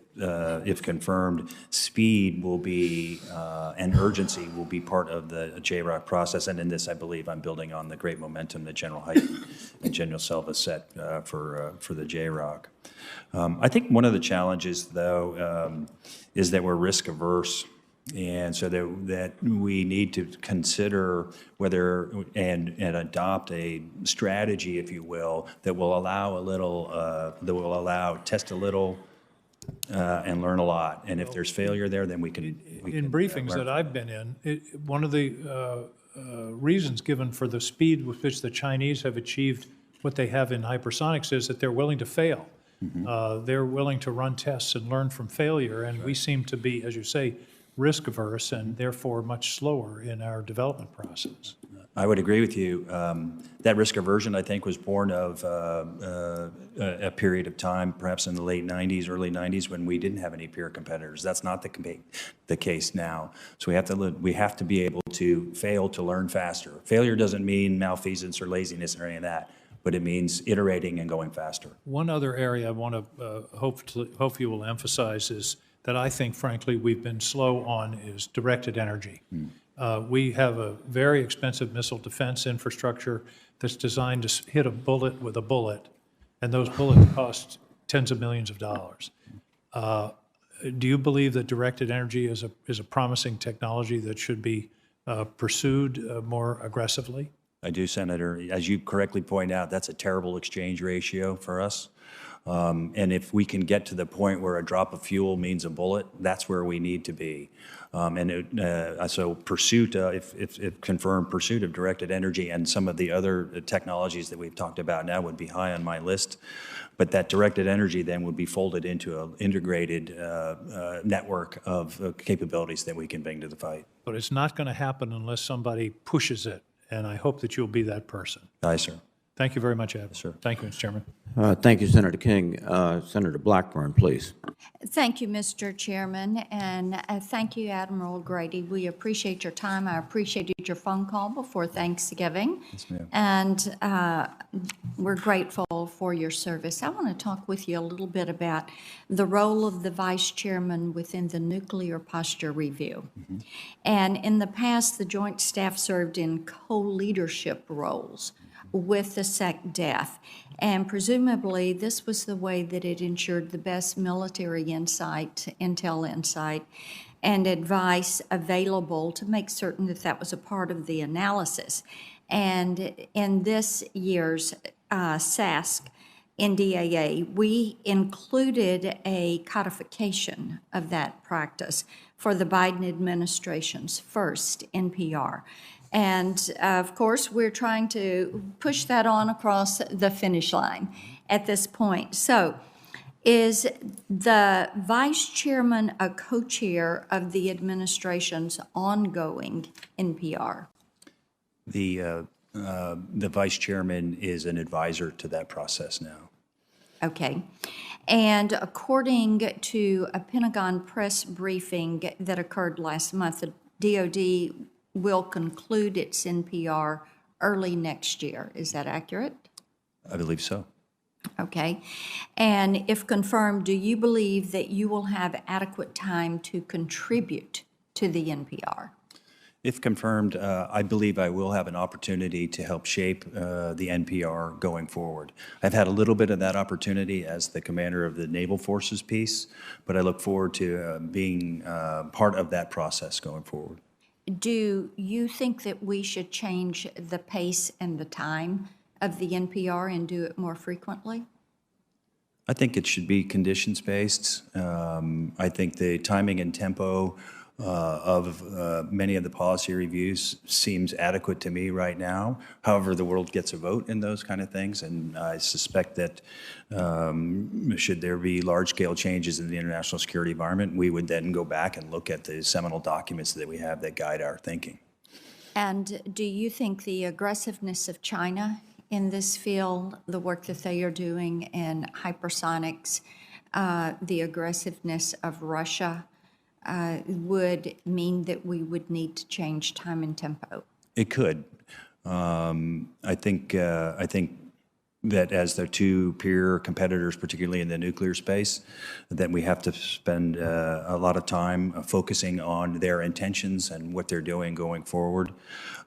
confirmed, speed will be and urgency will be part of the JROC process. And in this, I believe I'm building on the great momentum that General Hyten and General Selva set for the JROC. I think one of the challenges, though, is that we're risk averse. And so that we need to consider whether and adopt a strategy, if you will, that will allow test a little and learn a lot. And if there's failure there, then we can in briefings that I've been in, one of the reasons given for the speed with which the Chinese have achieved what they have in hypersonics is that they're willing to fail. Mm-hmm. They're willing to run tests and learn from failure, and we seem to be, as you say, risk averse and therefore much slower in our development process. I would agree with you. That risk aversion, I think, was born of a period of time, perhaps in the late 90s, early 90s, when we didn't have any peer competitors. That's not the case now. So we have to be able to fail to learn faster. Failure doesn't mean malfeasance or laziness or any of that, but it means iterating and going faster. One other area I want to hope you will emphasize is that I think, frankly, we've been slow on is directed energy. We have a very expensive missile defense infrastructure that's designed to hit a bullet with a bullet, and those bullets cost tens of millions of dollars. Do you believe that directed energy is a promising technology that should be pursued more aggressively? I do, Senator. As you correctly point out, that's a terrible exchange ratio for us. And if we can get to the point where a drop of fuel means a bullet, that's where we need to be. So pursuit, if confirmed, pursuit of directed energy and some of the other technologies that we've talked about now would be high on my list. But that directed energy then would be folded into an integrated network of capabilities that we can bring to the fight. But it's not going to happen unless somebody pushes it, and I hope that you'll be that person. Aye, sir. Thank you very much, Admiral. Sir. Thank you, Mr. Chairman. Thank you, Senator King. Senator Blackburn, please. Thank you, Mr. Chairman, and thank you, Admiral Grady. We appreciate your time. I appreciated your phone call before Thanksgiving. Yes, ma'am. And we're grateful for your service. I want to talk with you a little bit about the role of the Vice Chairman within the Nuclear Posture Review. Mm-hmm. And in the past, the Joint Staff served in co-leadership roles with the SecDef, and presumably this was the way that it ensured the best military insight, intel insight, and advice available to make certain that that was a part of the analysis. And in this year's SASC NDAA, we included a codification of that practice for the Biden administration's first NPR. And of course, we're trying to push that on across the finish line at this point. So is the vice chairman a co-chair of the administration's ongoing NPR? The vice chairman is an advisor to that process now. Okay. And according to a Pentagon press briefing that occurred last month, the DOD will conclude its NPR early next year. Is that accurate? I believe so. Okay. And if confirmed, do you believe that you will have adequate time to contribute to the NPR? If confirmed, I believe I will have an opportunity to help shape the NPR going forward. I've had a little bit of that opportunity as the commander of the Naval Forces piece, but I look forward to being part of that process going forward. Do you think that we should change the pace and the time of the NPR and do it more frequently? I think it should be conditions-based. I think the timing and tempo of many of the policy reviews seems adequate to me right now. However, the world gets a vote in those kind of things, and I suspect that should there be large-scale changes in the international security environment, we would then go back and look at the seminal documents that we have that guide our thinking. And do you think the aggressiveness of China in this field, the work that they are doing in hypersonics, the aggressiveness of Russia, would mean that we would need to change time and tempo? It could. I think that as the two peer competitors, particularly in the nuclear space, that we have to spend a lot of time focusing on their intentions and what they're doing going forward.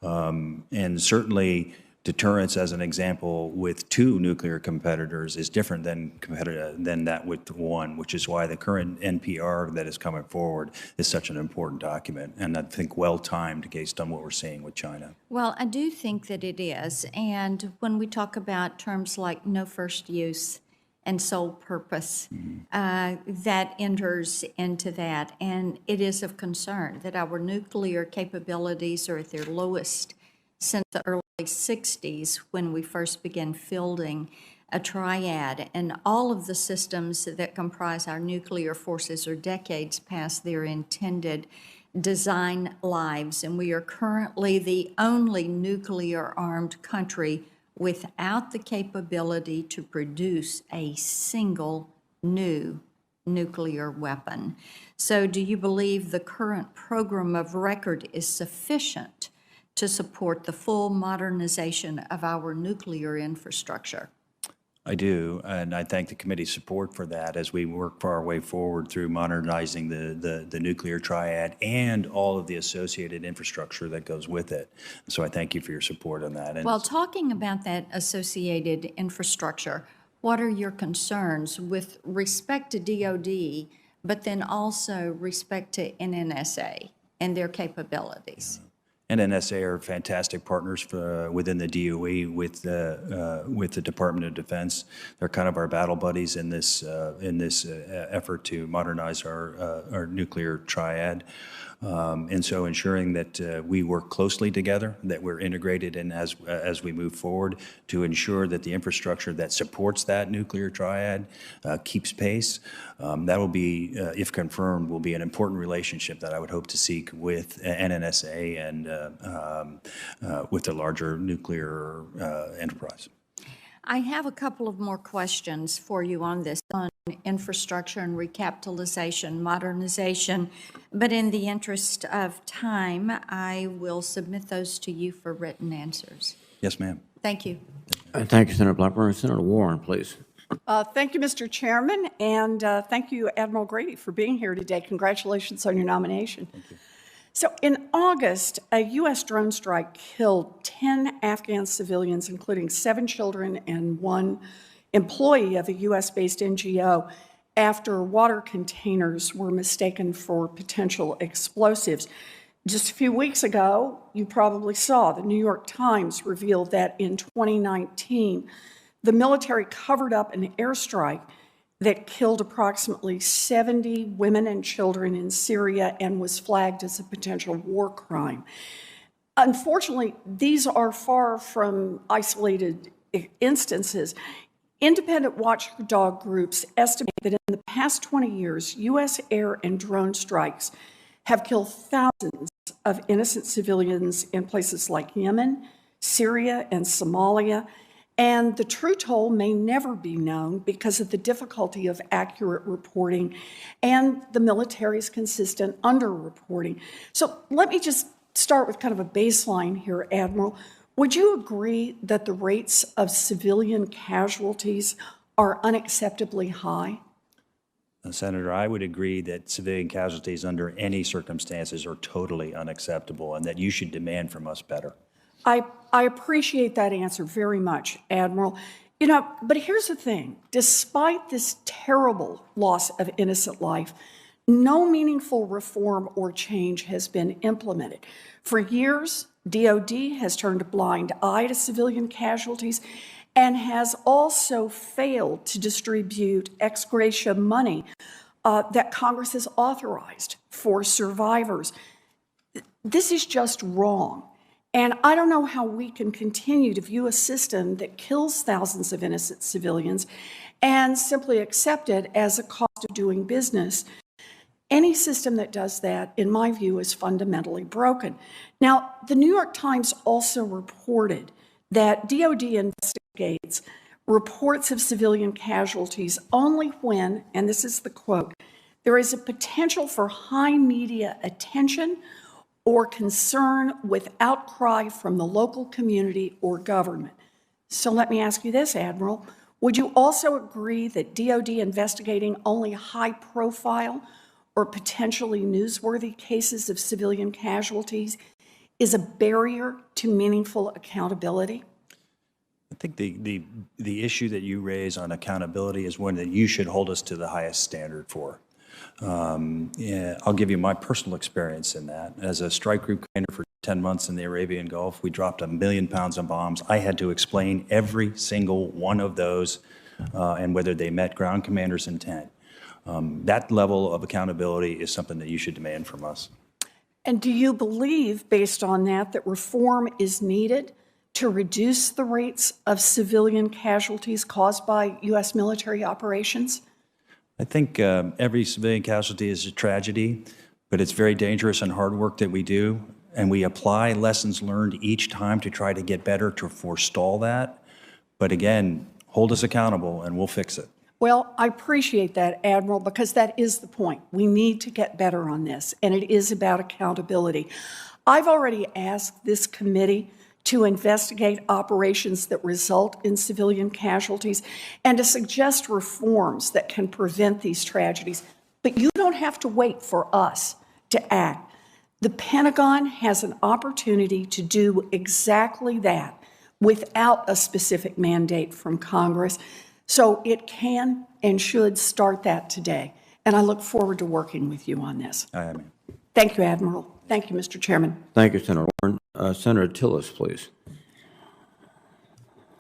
And certainly deterrence, as an example, with two nuclear competitors is different than that with one, which is why the current NPR that is coming forward is such an important document, and I think well-timed based on what we're seeing with China. Well, I do think that it is, and when we talk about terms like no first use and sole purpose, that enters into that, and it is of concern that our nuclear capabilities are at their lowest since the early 60s, when we first began fielding a triad, and all of the systems that comprise our nuclear forces are decades past their intended design lives, and we are currently the only nuclear-armed country without the capability to produce a single new nuclear weapon. So do you believe the current program of record is sufficient to support the full modernization of our nuclear infrastructure? I do, and I thank the committee's support for that as we work for our way forward through modernizing the nuclear triad and all of the associated infrastructure that goes with it. So I thank you for your support on that. And well, talking about that associated infrastructure, what are your concerns with respect to DOD, but then also respect to NNSA and their capabilities? And NSA are fantastic partners within the DOE with the Department of Defense. They're kind of our battle buddies in this effort to modernize our nuclear triad. And so ensuring that we work closely together, that we're integrated in as we move forward to ensure that the infrastructure that supports that nuclear triad keeps pace. That will be, if confirmed, will be an important relationship that I would hope to seek with NNSA and with the larger nuclear enterprise. I have a couple of more questions for you on this, on infrastructure and recapitalization, modernization, but in the interest of time, I will submit those to you for written answers. Yes, ma'am. Thank you. Thank you, Senator Blackburn. Senator Warren, please. Thank you, Mr. Chairman, and thank you, Admiral Grady, for being here today. Congratulations on your nomination. Thank you. So in August, a U.S. drone strike killed 10 Afghan civilians, including 7 children and 1 employee of a U.S.-based NGO, after water containers were mistaken for potential explosives. Just a few weeks ago, you probably saw, the New York Times revealed that in 2019, the military covered up an airstrike that killed approximately 70 women and children in Syria and was flagged as a potential war crime. Unfortunately, these are far from isolated instances. Independent watchdog groups estimate that in the past 20 years, U.S. air and drone strikes have killed thousands of innocent civilians in places like Yemen, Syria, and Somalia. And the true toll may never be known because of the difficulty of accurate reporting and the military's consistent underreporting. So let me just start with kind of a baseline here, Admiral. Would you agree that the rates of civilian casualties are unacceptably high? Senator, I would agree that civilian casualties under any circumstances are totally unacceptable and that you should demand from us better. I appreciate that answer very much, Admiral. You know, but here's the thing. Despite this terrible loss of innocent life, no meaningful reform or change has been implemented. For years, DOD has turned a blind eye to civilian casualties and has also failed to distribute ex gratia money that Congress has authorized for survivors. This is just wrong. And I don't know how we can continue to view a system that kills thousands of innocent civilians and simply accept it as a cost of doing business. Any system that does that, in my view, is fundamentally broken. Now, the New York Times also reported that DOD investigates reports of civilian casualties only when, and this is the quote, there is a potential for high media attention or concern with outcry from the local community or government. So let me ask you this, Admiral. Would you also agree that DOD investigating only high-profile or potentially newsworthy cases of civilian casualties is a barrier to meaningful accountability? I think the issue that you raise on accountability is one that you should hold us to the highest standard for. Yeah, I'll give you my personal experience in that. As a strike group commander for 10 months in the Arabian Gulf, we dropped 1 million pounds of bombs. I had to explain every single one of those and whether they met ground commander's intent. That level of accountability is something that you should demand from us. And do you believe, based on that, that reform is needed to reduce the rates of civilian casualties caused by U.S. military operations? I think every civilian casualty is a tragedy, but it's very dangerous and hard work that we do, and we apply lessons learned each time to try to get better to forestall that. But again, hold us accountable and we'll fix it. Well, I appreciate that, Admiral, because that is the point. We need to get better on this, and it is about accountability. I've already asked this committee to investigate operations that result in civilian casualties and to suggest reforms that can prevent these tragedies. But you don't have to wait for us to act. The Pentagon has an opportunity to do exactly that without a specific mandate from Congress. So it can and should start that today. And I look forward to working with you on this. Thank you, Admiral. Thank you, Mr. Chairman. Thank you, Senator Warren. Senator Tillis, please.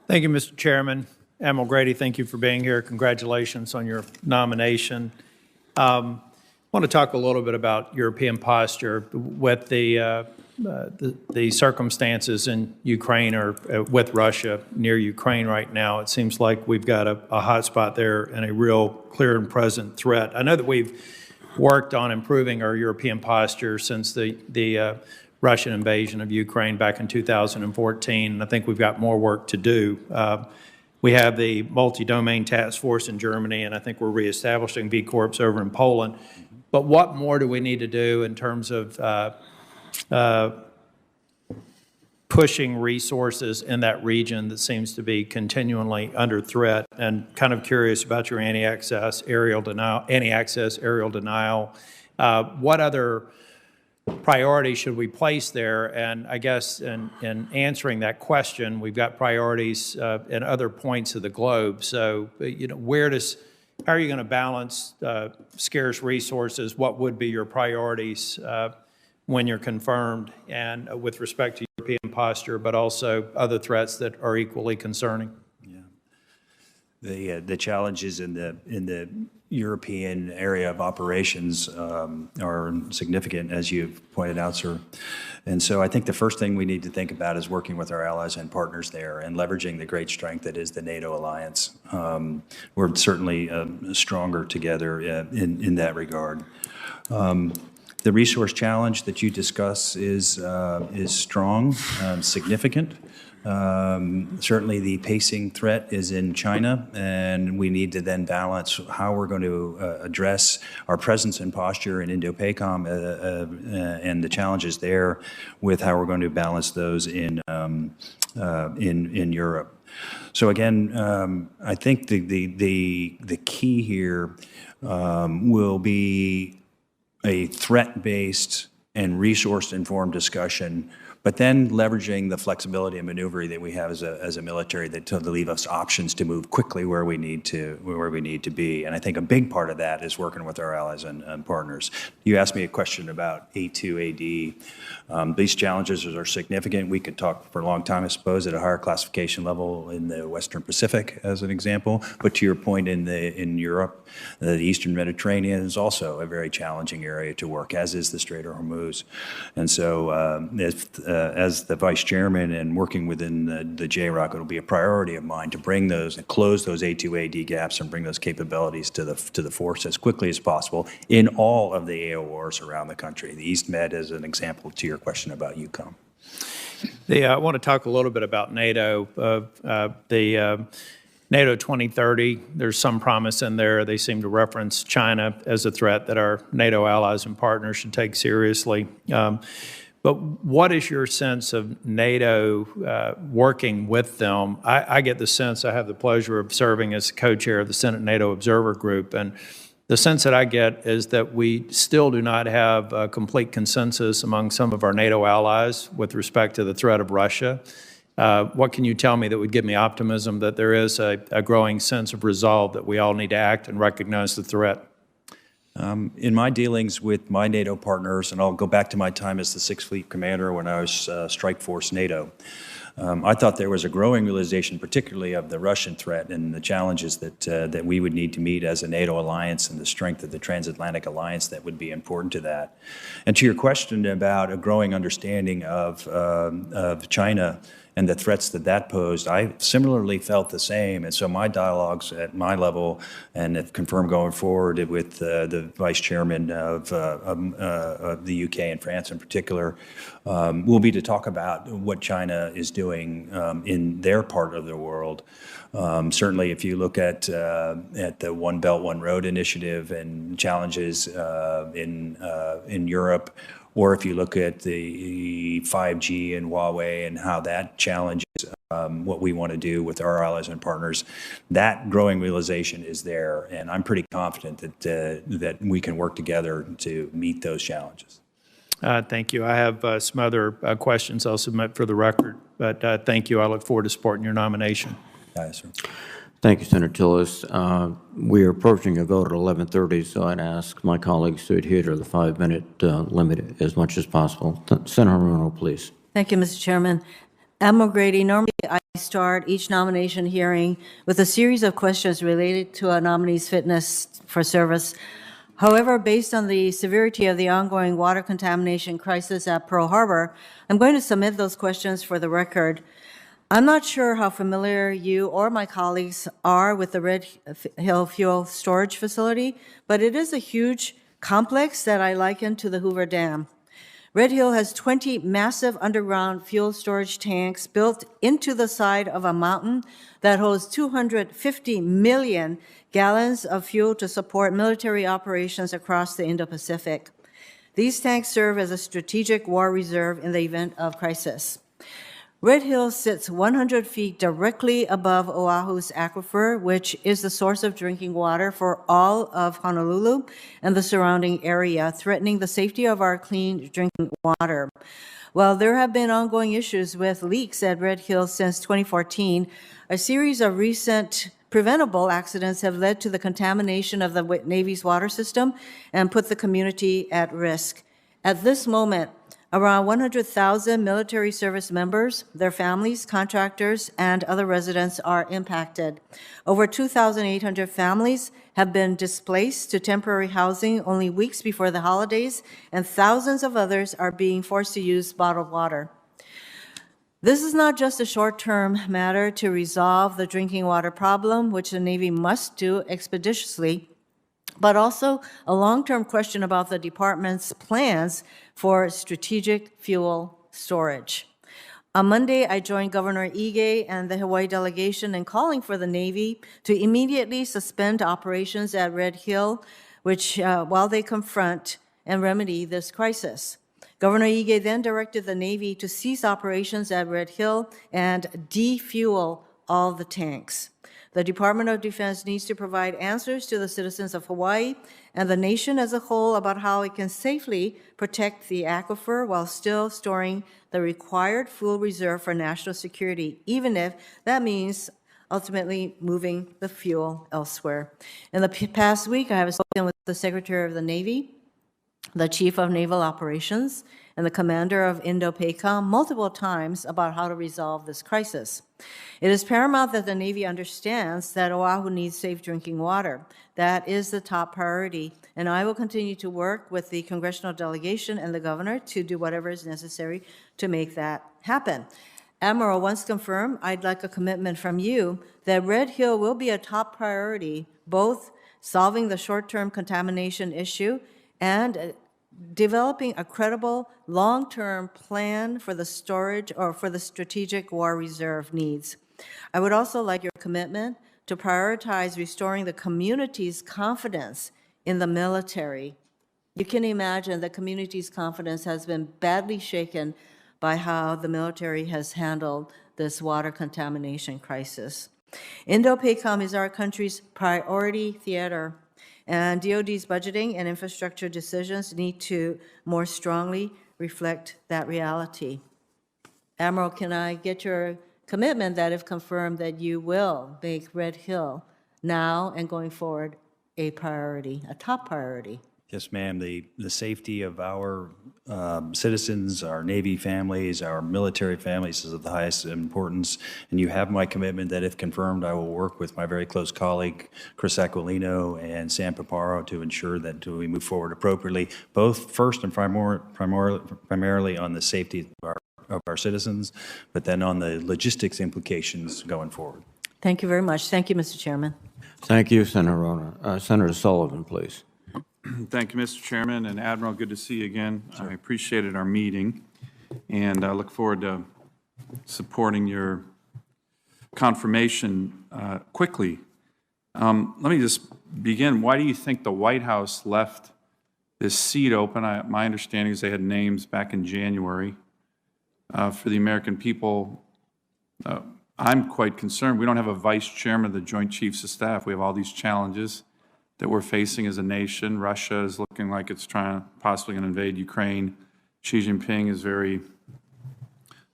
Thank you, Mr. Chairman. Admiral Grady, thank you for being here. Congratulations on your nomination. I want to talk a little bit about European posture with the circumstances in Ukraine or with Russia near Ukraine right now. It seems like we've got a hot spot there and a real clear and present threat. I know that we've worked on improving our European posture since the Russian invasion of Ukraine back in 2014, and I think we've got more work to do. We have the multi-domain task force in Germany, and I think we're reestablishing B Corps over in Poland. But what more do we need to do in terms of pushing resources in that region that seems to be continually under threat? And kind of curious about your anti-access aerial denial. What other priorities should we place there? And I guess in answering that question, we've got priorities in other points of the globe. So, you know, how are you going to balance scarce resources? What would be your priorities when you're confirmed, and with respect to European posture, but also other threats that are equally concerning? the challenges in the European area of operations are significant, as you've pointed out, sir. And so I think the first thing we need to think about is working with our allies and partners there and leveraging the great strength that is the NATO alliance. We're certainly stronger together in that regard. The resource challenge that you discuss is strong, significant. Certainly the pacing threat is in China, and we need to then balance how we're going to address our presence and posture in Indo-PACOM and the challenges there with how we're going to balance those in Europe. So again, I think the key here will be a threat-based and resource-informed discussion, but then leveraging the flexibility and maneuvering that we have as a military to leave us options to move quickly where we need to be. And I think a big part of that is working with our allies and partners. You asked me a question about A2AD. These challenges are significant. We could talk for a long time, I suppose, at a higher classification level in the Western Pacific, as an example. But to your point, in Europe, the Eastern Mediterranean is also a very challenging area to work, as is the Strait of Hormuz. And so as the vice chairman and working within the JROC, it'll be a priority of mine to bring those and close those A2AD gaps and bring those capabilities to the force as quickly as possible in all of the AORs around the country. The East Med is an example to your question about EUCOM. I want to talk a little bit about NATO. NATO 2030, there's some promise in there. They seem to reference China as a threat that our NATO allies and partners should take seriously. But what is your sense of NATO working with them? I get the sense, I have the pleasure of serving as co-chair of the Senate NATO Observer Group, and the sense that I get is that we still do not have a complete consensus among some of our NATO allies with respect to the threat of Russia. What can you tell me that would give me optimism that there is a growing sense of resolve that we all need to act and recognize the threat? In my dealings with my NATO partners, and I'll go back to my time as the Sixth Fleet Commander when I was Strike Force NATO, I thought there was a growing realization, particularly of the Russian threat and the challenges that we would need to meet as a NATO alliance and the strength of the transatlantic alliance that would be important to that. And to your question about a growing understanding of China and the threats that posed, I similarly felt the same. And so my dialogues at my level, and have confirmed going forward with the vice chairman of the UK and France in particular, will be to talk about what China is doing in their part of the world. Certainly, if you look at the One Belt, One Road initiative and challenges in Europe, or if you look at the 5G and Huawei and how that challenges what we want to do with our allies and partners, that growing realization is there, and I'm pretty confident that we can work together to meet those challenges. Thank you. I have some other questions I'll submit for the record, but thank you. I look forward to supporting your nomination. Yes, sir. Thank you, Senator Tillis. We are approaching a vote at 11:30, so I'd ask my colleagues to adhere to the 5-minute limit as much as possible. Senator Bruno, please. Thank you, Mr. Chairman. Admiral Grady, normally I start each nomination hearing with a series of questions related to a nominee's fitness for service. However, based on the severity of the ongoing water contamination crisis at Pearl Harbor, I'm going to submit those questions for the record. I'm not sure how familiar you or my colleagues are with the Red Hill Fuel Storage Facility, but it is a huge complex that I liken to the Hoover Dam. Red Hill has 20 massive underground fuel storage tanks built into the side of a mountain that holds 250 million gallons of fuel to support military operations across the Indo-Pacific. These tanks serve as a strategic war reserve in the event of crisis. Red Hill sits 100 feet directly above Oahu's aquifer, which is the source of drinking water for all of Honolulu and the surrounding area, threatening the safety of our clean drinking water. While there have been ongoing issues with leaks at Red Hill since 2014, a series of recent preventable accidents have led to the contamination of the Navy's water system and put the community at risk. At this moment, Around 100,000 military service members, their families, contractors, and other residents are impacted. Over 2,800 families have been displaced to temporary housing only weeks before the holidays, and thousands of others are being forced to use bottled water. This is not just a short-term matter to resolve the drinking water problem, which the Navy must do expeditiously, but also a long-term question about the department's plans for strategic fuel storage. On Monday, I joined Governor Ige and the Hawaii delegation in calling for the Navy to immediately suspend operations at Red Hill, while they confront and remedy this crisis. Governor Ige then directed the Navy to cease operations at Red Hill and defuel all the tanks. The Department of Defense needs to provide answers to the citizens of Hawaii and the nation as a whole about how it can safely protect the aquifer while still storing the required fuel reserve for national security, even if that means ultimately moving the fuel elsewhere. In the past week, I have spoken with the Secretary of the Navy, the Chief of Naval Operations, and the Commander of Indo-PACOM multiple times about how to resolve this crisis. It is paramount that the Navy understands that Oahu needs safe drinking water. That is the top priority, and I will continue to work with the congressional delegation and the governor to do whatever is necessary to make that happen. Admiral, once confirmed, I'd like a commitment from you that Red Hill will be a top priority, both solving the short-term contamination issue and developing a credible long-term plan for the storage or for the strategic war reserve needs. I would also like your commitment to prioritize restoring the community's confidence in the military. You can imagine the community's confidence has been badly shaken by how the military has handled this water contamination crisis. Indo-PACOM is our country's priority theater, and DOD's budgeting and infrastructure decisions need to more strongly reflect that reality. Admiral, can I get your commitment that if confirmed that you will make Red Hill now and going forward a priority, a top priority? Yes, ma'am. The safety of our citizens, our Navy families, our military families is of the highest importance. And you have my commitment that if confirmed, I will work with my very close colleague, Chris Aquilino and Sam Paparo, to ensure that we move forward appropriately, both first and primarily on the safety of our citizens, but then on the logistics implications going forward. Thank you very much. Thank you, Mr. Chairman. Thank you, Senator Rona. Senator Sullivan, please. Thank you, Mr. Chairman, and Admiral, good to see you again. I appreciated our meeting, and I look forward to supporting your confirmation quickly. Let me just begin. Why do you think the White House left this seat open? My understanding is they had names back in January for the American people. I'm quite concerned. We don't have a vice chairman of the Joint Chiefs of Staff. We have all these challenges that we're facing as a nation. Russia is looking like it's possibly going to invade Ukraine. Xi Jinping is very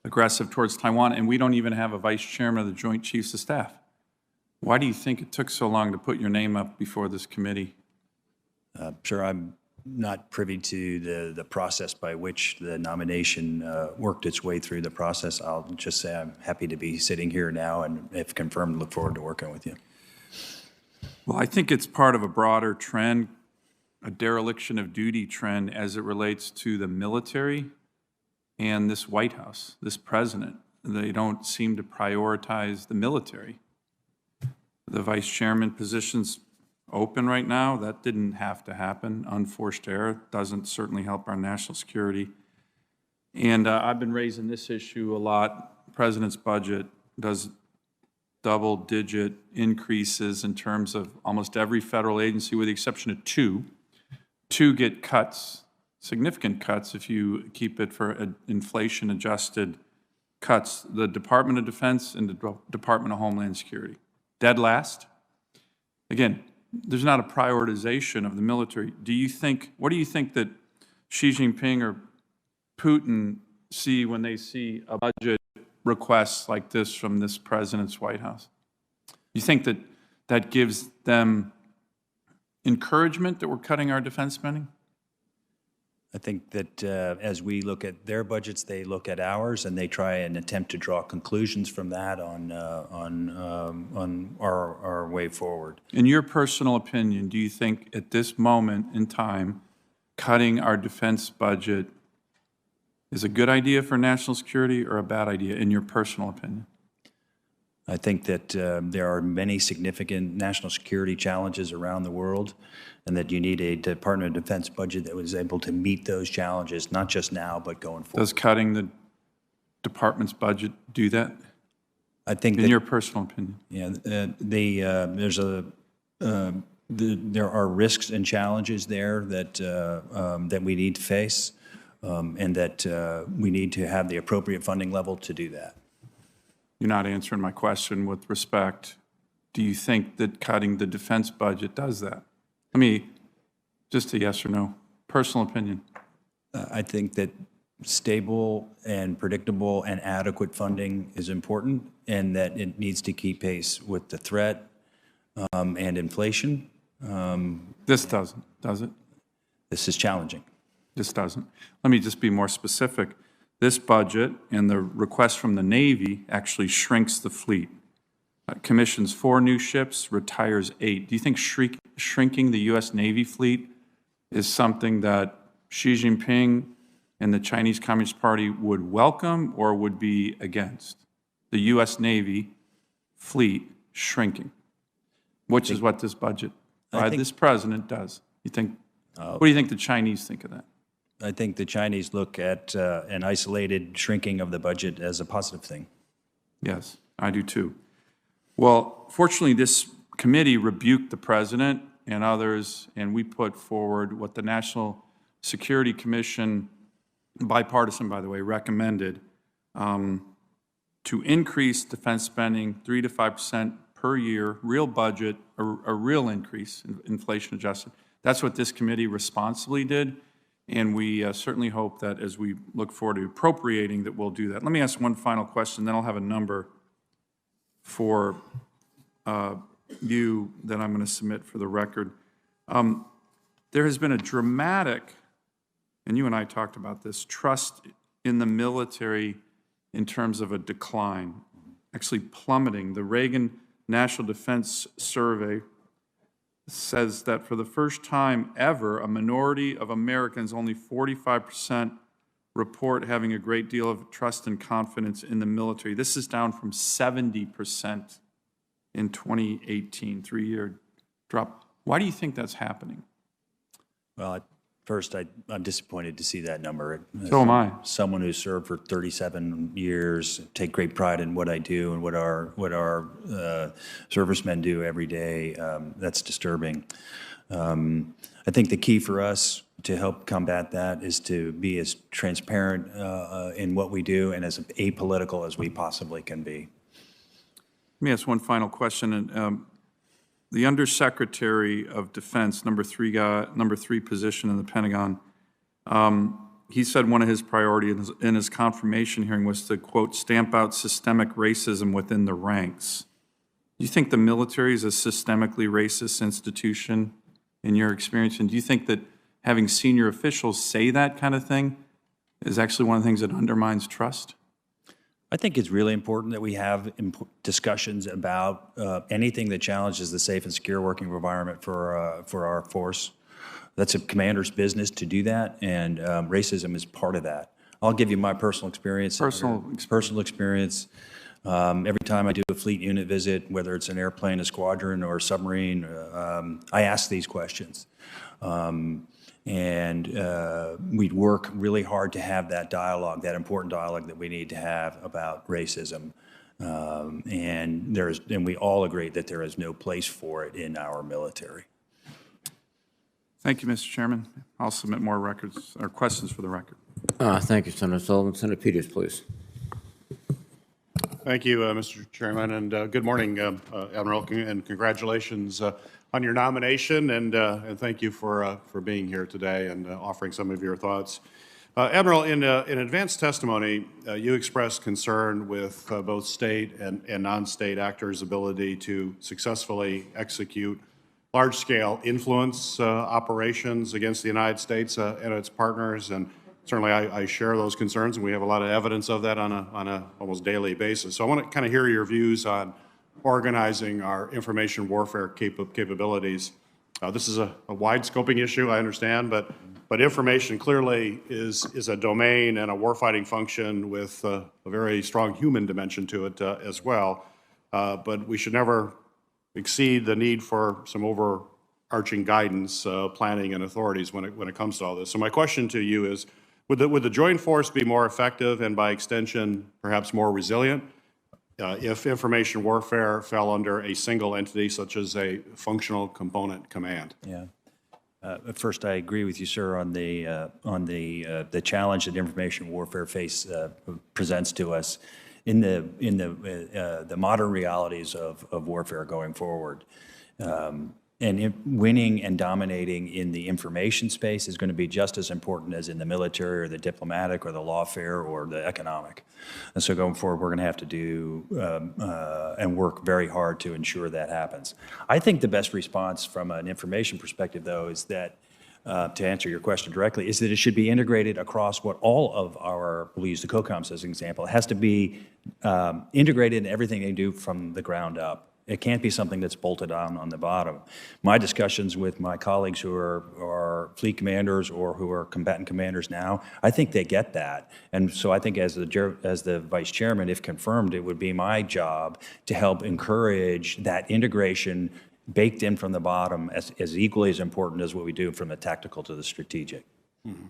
aggressive towards Taiwan, and we don't even have a vice chairman of the Joint Chiefs of Staff. Why do you think it took so long to put your name up before this committee? Sure, I'm not privy to the process by which the nomination worked its way through the process. I'll just say I'm happy to be sitting here now, and if confirmed, look forward to working with you. Well, I think it's part of a broader trend, a dereliction of duty trend as it relates to the military and this White House, this president. They don't seem to prioritize the military. The vice chairman position's open right now. That didn't have to happen. Unforced error doesn't certainly help our national security. And I've been raising this issue a lot. The president's budget does double-digit increases in terms of almost every federal agency, with the exception of two. Two get cuts, significant cuts, if you keep it for inflation-adjusted cuts: the Department of Defense and the Department of Homeland Security. Dead last. Again, there's not a prioritization of the military. What do you think that Xi Jinping or Putin see when they see a budget requests like this from this president's White House? You think that that gives them encouragement that we're cutting our defense spending? I think that as we look at their budgets, they look at ours, and they try and attempt to draw conclusions from that on our way forward. In your personal opinion, do you think at this moment in time, cutting our defense budget is a good idea for national security or a bad idea, in your personal opinion? I think that there are many significant national security challenges around the world, and that you need a Department of Defense budget that was able to meet those challenges, not just now, but going forward. Does cutting the department's budget do that? I think in your personal opinion? Yeah, there are risks and challenges there that that we need to face, and that we need to have the appropriate funding level to do that. You're not answering my question with respect. Do you think that cutting the defense budget does that? Let me, just a yes or no, personal opinion. I think that stable and predictable and adequate funding is important, and that it needs to keep pace with the threat and inflation. This doesn't, does it? This is challenging. This doesn't. Let me just be more specific. This budget and the request from the Navy actually shrinks the fleet. Commissions 4 new ships, retires 8. Do you think shrinking the U.S. Navy fleet is something that Xi Jinping and the Chinese Communist Party would welcome or would be against? The U.S. Navy fleet shrinking, which is what this budget by this president does. You think? What do you think the Chinese think of that? I think the Chinese look at an isolated shrinking of the budget as a positive thing. Yes, I do too. Well, fortunately, this committee rebuked the president and others, and we put forward what the National Security Commission, bipartisan by the way, recommended to increase defense spending 3 to 5% per year, real budget, a real increase, inflation adjusted. That's what this committee responsibly did. And we certainly hope that as we look forward to appropriating that we'll do that. Let me ask one final question, then I'll have a number for you that I'm going to submit for the record. There has been a dramatic, and you and I talked about this, trust in the military in terms of a decline, actually plummeting. The Reagan National Defense Survey says that for the first time ever, a minority of Americans, only 45%, report having a great deal of trust and confidence in the military. This is down from 70% in 2018, 3-year drop. Why do you think that's happening? Well, first, I'm disappointed to see that number. So am I. Someone who served for 37 years, take great pride in what I do and what our servicemen do every day. That's disturbing. I think the key for us to help combat that is to be as transparent in what we do and as apolitical as we possibly can be. Let me ask one final question. The Undersecretary of Defense, number three position in the Pentagon, he said one of his priorities in his confirmation hearing was to, quote, stamp out systemic racism within the ranks. Do you think the military is a systemically racist institution in your experience? And do you think that having senior officials say that kind of thing is actually one of the things that undermines trust? I think it's really important that we have discussions about anything that challenges the safe and secure working environment for our force. That's a commander's business to do that, and racism is part of that. I'll give you my personal experience. Personal experience. Every time I do a fleet unit visit, whether it's an airplane, a squadron, or a submarine, I ask these questions. And we'd work really hard to have that dialogue, that important dialogue that we need to have about racism. And we all agree that there is no place for it in our military. Thank you, Mr. Chairman. I'll submit more records or questions for the record. Thank you, Senator Sullivan. Senator Peters, please. Thank you, Mr. Chairman, and good morning, Admiral, and congratulations on your nomination, and thank you for being here today and offering some of your thoughts. Admiral, in advance testimony, you expressed concern with both state and non-state actors' ability to successfully execute large-scale influence operations against the United States and its partners, and certainly I share those concerns, and we have a lot of evidence of that on a almost daily basis. So I want to kind of hear your views on organizing our information warfare capabilities. This is a wide-scoping issue, I understand, but information clearly is a domain and a warfighting function with a very strong human dimension to it as well. But we should never exceed the need for some overarching guidance, planning, and authorities when it comes to all this. So my question to you is, would the joint force be more effective and by extension perhaps more resilient if information warfare fell under a single entity such as a functional component command? Yeah. First, I agree with you, sir, on the challenge that information warfare presents to us in the modern realities of warfare going forward. And winning and dominating in the information space is going to be just as important as in the military or the diplomatic or the lawfare or the economic. And so going forward, we're going to have to do and work very hard to ensure that happens. I think the best response from an information perspective, though, is that, to answer your question directly, is that it should be integrated across what all of our, we'll use the COCOMs as an example, it has to be integrated in everything they do from the ground up. It can't be something that's bolted on the bottom. My discussions with my colleagues who are fleet commanders or who are combatant commanders now, I think they get that. And so I think as the vice chairman, if confirmed, it would be my job to help encourage that integration baked in from the bottom as equally as important as what we do from the tactical to the strategic. Mm-hmm.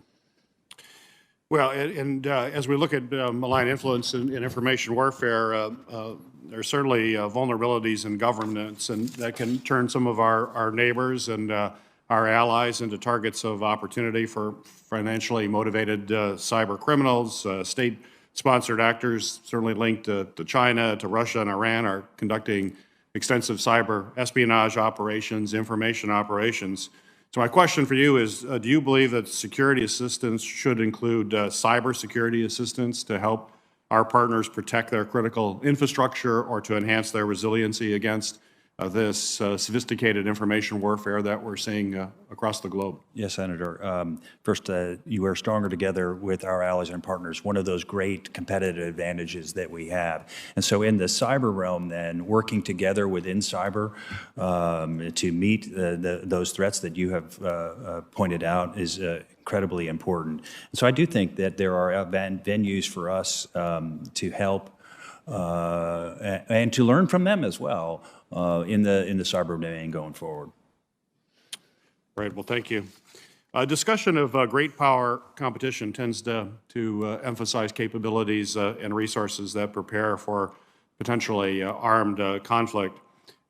Well, and as we look at malign influence in information warfare, there are certainly vulnerabilities in governance, and that can turn some of our neighbors and our allies into targets of opportunity for financially motivated cyber criminals. State-sponsored actors, certainly linked to China, to Russia, and Iran, are conducting extensive cyber espionage operations, information operations. So my question for you is, do you believe that security assistance should include cybersecurity assistance to help our partners protect their critical infrastructure or to enhance their resiliency against this sophisticated information warfare that we're seeing across the globe? Yes, Senator. First, you are stronger together with our allies and partners, one of those great competitive advantages that we have. And so in the cyber realm, then, working together within cyber to meet those threats that you have pointed out is incredibly important. And so I do think that there are venues for us to help and to learn from them as well in the cyber domain going forward. Right. Well, thank you. Discussion of great power competition tends to emphasize capabilities and resources that prepare for potentially armed conflict.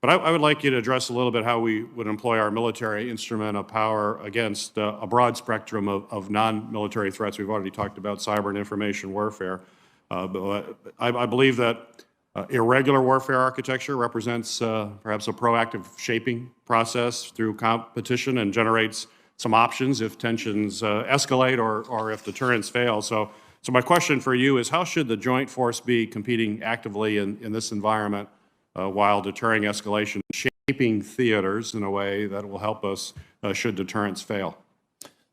But I would like you to address a little bit how we would employ our military instrument of power against a broad spectrum of non-military threats. We've already talked about cyber and information warfare. But I believe that irregular warfare architecture represents perhaps a proactive shaping process through competition and generates some options if tensions escalate or if deterrence fails. So my question for you is, how should the joint force be competing actively in this environment while deterring escalation, shaping theaters in a way that will help us should deterrence fail?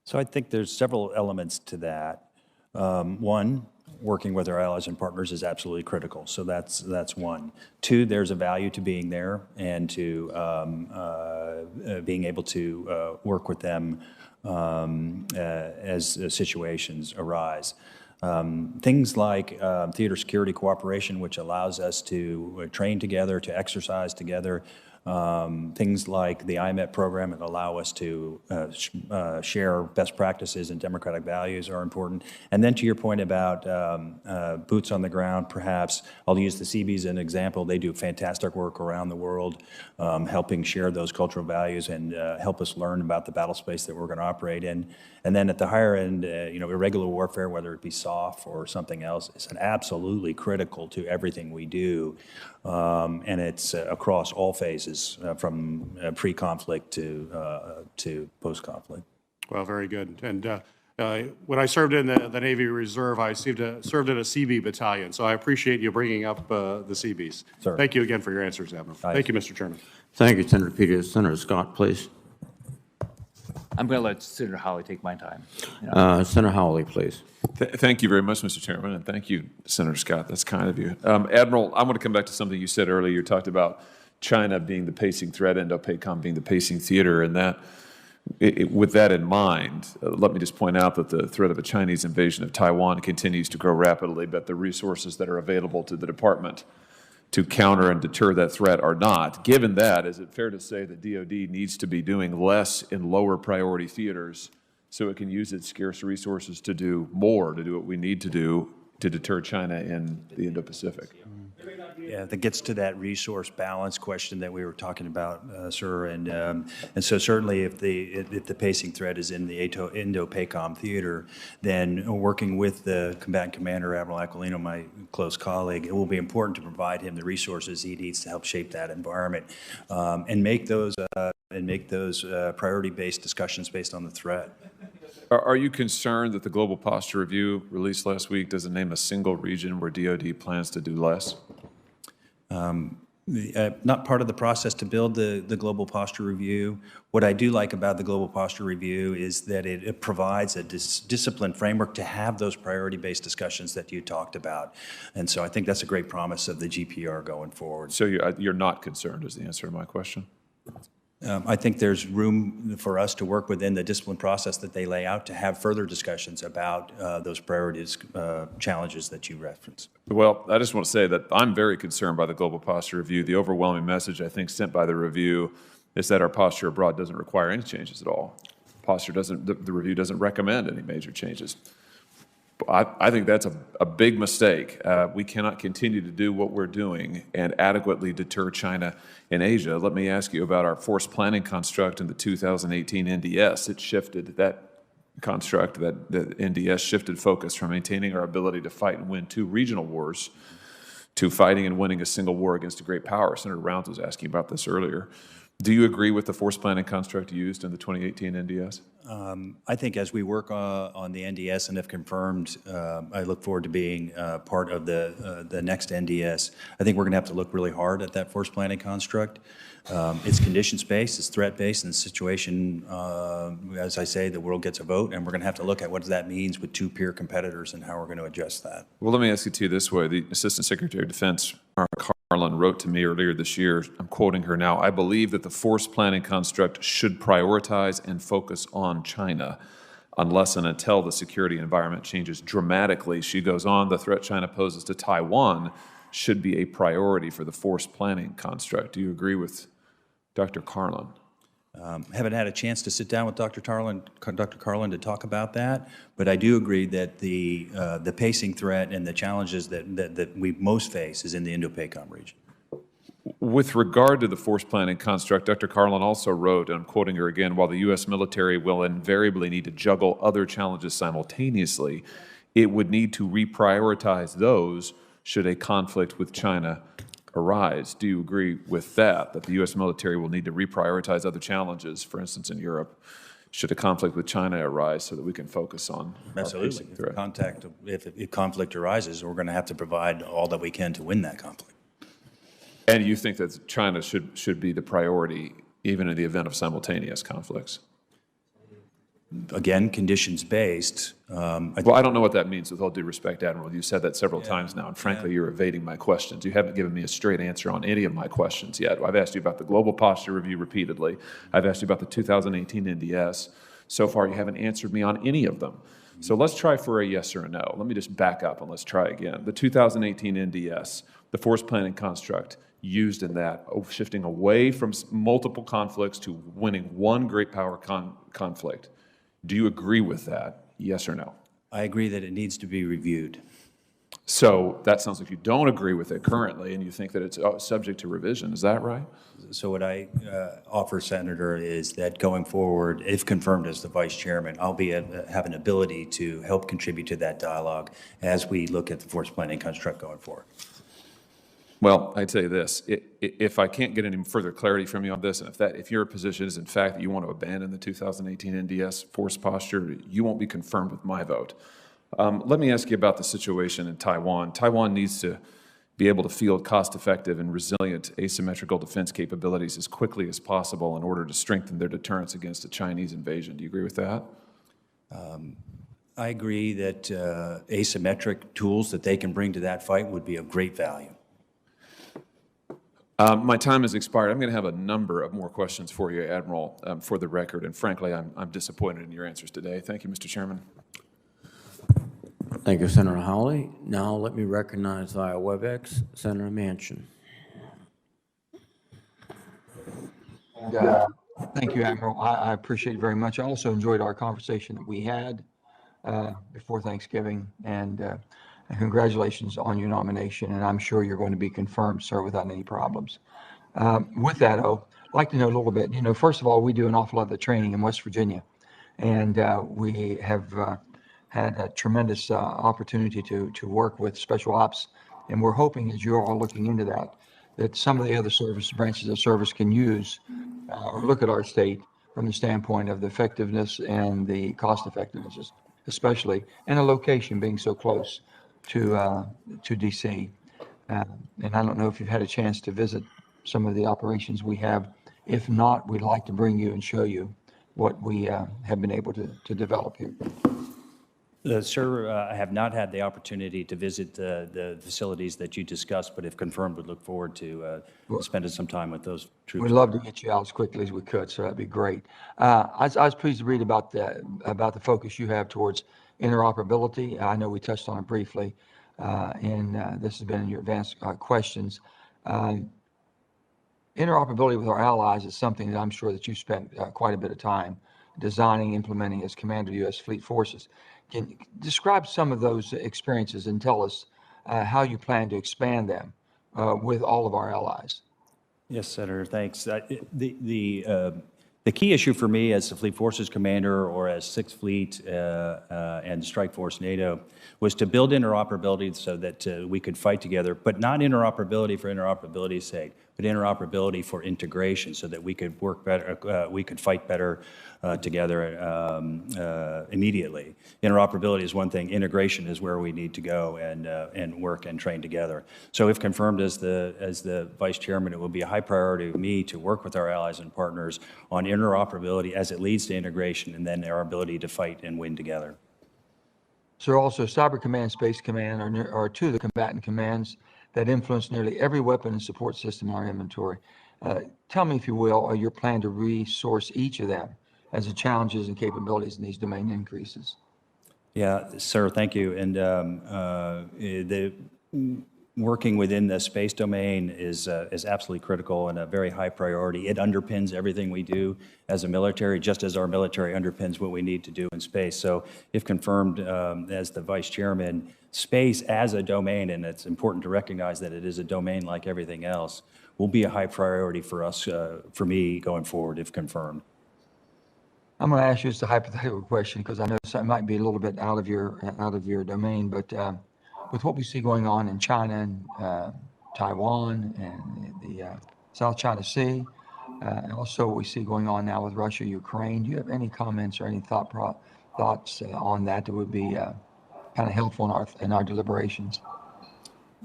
So I think there's several elements to that. One, working with our allies and partners is absolutely critical. So that's one. Two, there's a value to being there and to being able to work with them as situations arise. Things like theater security cooperation, which allows us to train together, to exercise together. Things like the IMET program that allow us to share best practices and democratic values are important. And then to your point about boots on the ground, perhaps, I'll use the seabed as an example. They do fantastic work around the world, helping share those cultural values and help us learn about the battle space that we're going to operate in. And then at the higher end, irregular warfare, whether it be SOF or something else, is absolutely critical to everything we do. And it's across all phases, from pre-conflict to post-conflict. Well, very good. And When I served in the Navy Reserve, I served in a seabed battalion, so I appreciate you bringing up the Seabees. Thank you again for your answers, Admiral. Thank you, Mr. Chairman. Thank you, Senator Peters. Senator Scott, please. I'm going to let Senator Hawley take my time. Senator Hawley, please. Thank you very much, Mr. Chairman, and thank you, Senator Scott. That's kind of you. Admiral, I want to come back to something you said earlier. You talked about China being the pacing threat, Indo-PACOM being the pacing theater, and that, with that in mind, let me just point out that the threat of a Chinese invasion of Taiwan continues to grow rapidly, but the resources that are available to the department to counter and deter that threat are not. Given that, is it fair to say that DOD needs to be doing less in lower priority theaters so it can use its scarce resources to do more, to do what we need to do to deter China in the Indo-Pacific? Yeah, that gets to that resource balance question that we were talking about, sir. And so certainly if the pacing threat is in the Indo-PACOM theater, then working with the combatant commander, Admiral Aquilino, my close colleague, it will be important to provide him the resources he needs to help shape that environment and make those priority-based discussions based on the threat. Are you concerned that the Global Posture Review released last week doesn't name a single region where DOD plans to do less? Not part of the process to build the Global Posture Review. What I do like about the Global Posture Review is that it provides a disciplined framework to have those priority-based discussions that you talked about. And so I think that's a great promise of the GPR going forward. So you're not concerned is the answer to my question? I think there's room for us to work within the discipline process that they lay out to have further discussions about those priorities, challenges that you referenced. Well, I just want to say that I'm very concerned by the Global Posture Review. The overwhelming message, I think, sent by the review is that our posture abroad doesn't require any changes at all. The review doesn't recommend any major changes. I think that's a big mistake. We cannot continue to do what we're doing and adequately deter China in Asia. Let me ask you about our force planning construct in the 2018 NDS. It shifted that construct, that the NDS shifted focus from maintaining our ability to fight and win 2 regional wars to fighting and winning a single war against a great power. Senator Rounds was asking about this earlier. Do you agree with the force planning construct used in the 2018 NDS? I think as we work on the NDS and if confirmed, I look forward to being part of the next NDS. I think we're going to have to look really hard at that force planning construct. It's conditions-based, it's threat-based, and the situation, as I say, the world gets a vote, and we're going to have to look at what that means with 2 peer competitors and how we're going to adjust that. Well, let me ask it to you this way. The Assistant Secretary of Defense, Carlin, wrote to me earlier this year, I'm quoting her now, "I believe that the force planning construct should prioritize and focus on China unless and until the security environment changes dramatically." She goes on, "The threat China poses to Taiwan should be a priority for the force planning construct." Do you agree with Dr. Carlin? Haven't had a chance to sit down with Dr. Carlin to talk about that, but I do agree that the pacing threat and the challenges that we most face is in the Indo-PACOM region. With regard to the force planning construct, Dr. Carlin also wrote, and I'm quoting her again, "While the U.S. military will invariably need to juggle other challenges simultaneously, it would need to reprioritize those should a conflict with China arise." Do you agree with that the U.S. military will need to reprioritize other challenges, for instance, in Europe, should a conflict with China arise so that we can focus on Absolutely. If conflict arises, we're going to have to provide all that we can to win that conflict. And you think that China should be the priority even in the event of simultaneous conflicts? Again, conditions-based. Well, I don't know what that means, with all due respect, Admiral. You said that several times now, and frankly, you're evading my questions. You haven't given me a straight answer on any of my questions yet. I've asked you about the Global Posture Review repeatedly. I've asked you about the 2018 NDS. So far, you haven't answered me on any of them. So let's try for a yes or a no. Let me just back up and let's try again. The 2018 NDS, the force planning construct used in that, shifting away from multiple conflicts to winning one great power conflict. Do you agree with that, yes or no? I agree that it needs to be reviewed. So that sounds like you don't agree with it currently, and you think that it's subject to revision. Is that right? So what I offer, Senator, is that going forward, if confirmed as the Vice Chairman, I'll have an ability to help contribute to that dialogue as we look at the force planning construct going forward. Well, I'd say this, if I can't get any further clarity from you on this, and if your position is in fact that you want to abandon the 2018 NDS force posture, you won't be confirmed with my vote. Let me ask you about the situation in Taiwan. Taiwan needs to be able to field cost-effective and resilient asymmetrical defense capabilities as quickly as possible in order to strengthen their deterrence against a Chinese invasion. Do you agree with that? I agree that asymmetric tools that they can bring to that fight would be of great value. My time has expired. I'm going to have a number of more questions for you, Admiral, for the record, and frankly, I'm disappointed in your answers today. Thank you, Mr. Chairman. Thank you, Senator Hawley. Now let me recognize via WebEx Senator Manchin. Thank you, Admiral. I appreciate it very much. I also enjoyed our conversation that we had before Thanksgiving, and congratulations on your nomination, and I'm sure you're going to be confirmed, sir, without any problems. With that, though, I'd like to know a little bit. First of all, we do an awful lot of the training in West Virginia, and we have had a tremendous opportunity to work with special ops, and we're hoping, as you're all looking into that some of the other branches of service can use or look at our state from the standpoint of the effectiveness and the cost effectiveness, especially, and a location being so close to DC. And I don't know if you've had a chance to visit some of the operations we have. If not, we'd like to bring you and show you what we have been able to develop here. Sir, I have not had the opportunity to visit the facilities that you discussed, but if confirmed, would look forward to spending some time with those troops. We'd love to get you out as quickly as we could, so that'd be great. I was pleased to read about the focus you have towards interoperability. I know we touched on it briefly, and this has been in your advanced questions. Interoperability with our allies is something that I'm sure that you spent quite a bit of time designing, implementing as Commander of U.S. Fleet Forces. Can you describe some of those experiences and tell us how you plan to expand them with all of our allies? Yes, Senator, thanks. The key issue for me as the Fleet Forces Commander or as Sixth Fleet and Strike Force NATO was to build interoperability so that we could fight together, but not interoperability for interoperability's sake, but interoperability for integration so that we could work better, we could fight better together immediately. Interoperability is one thing, integration is where we need to go and work and train together. So if confirmed as the Vice Chairman, it will be a high priority of me to work with our allies and partners on interoperability as it leads to integration and then our ability to fight and win together. Sir, also Cyber Command, Space Command are two of the combatant commands that influence nearly every weapon and support system in our inventory. Tell me, if you will, your plan to resource each of them as the challenges and capabilities in these domain increases. Yeah, sir, thank you. And working within the space domain is absolutely critical and a very high priority. It underpins everything we do as a military, just as our military underpins what we need to do in space. So if confirmed as the Vice Chairman, space as a domain, and it's important to recognize that it is a domain like everything else, will be a high priority for us, for me going forward if confirmed. I'm going to ask you just a hypothetical question because I know it might be a little bit out of your domain, but with what we see going on in China and Taiwan and the South China Sea, and also what we see going on now with Russia, Ukraine, do you have any comments or any thoughts on that would be kind of helpful in our deliberations?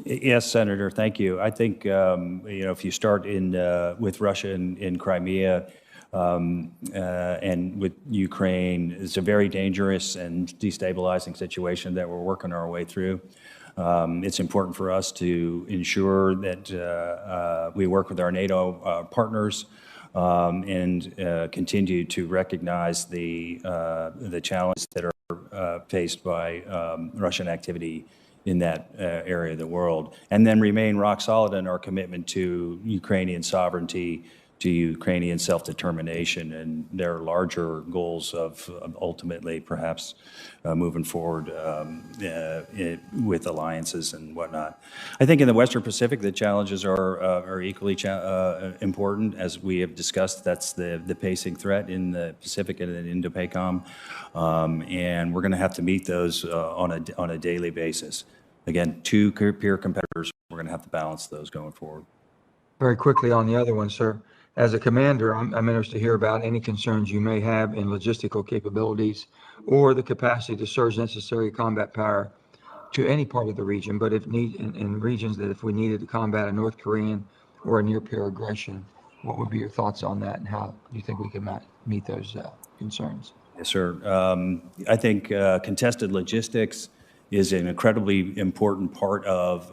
Yes, Senator, thank you. I think if you start with Russia in Crimea and with Ukraine, it's a very dangerous and destabilizing situation that we're working our way through. It's important for us to ensure that we work with our NATO partners and continue to recognize the challenges that are faced by Russian activity in that area of the world, and then remain rock solid in our commitment to Ukrainian sovereignty, to Ukrainian self-determination, and their larger goals of ultimately perhaps moving forward with alliances and whatnot. I think in the Western Pacific, the challenges are equally important. As we have discussed, that's the pacing threat in the Pacific and in Indo-PACOM, and we're going to have to meet those on a daily basis. Again, two peer competitors we're going to have to balance those going forward. Very quickly on the other one, sir. As a commander, I'm interested to hear about any concerns you may have in logistical capabilities or the capacity to surge necessary combat power to any part of the region, but if need in regions that if we needed to combat a North Korean or a near-peer aggression, what would be your thoughts on that, and how do you think we can meet those concerns? Yes, sir. I think contested logistics is an incredibly important part of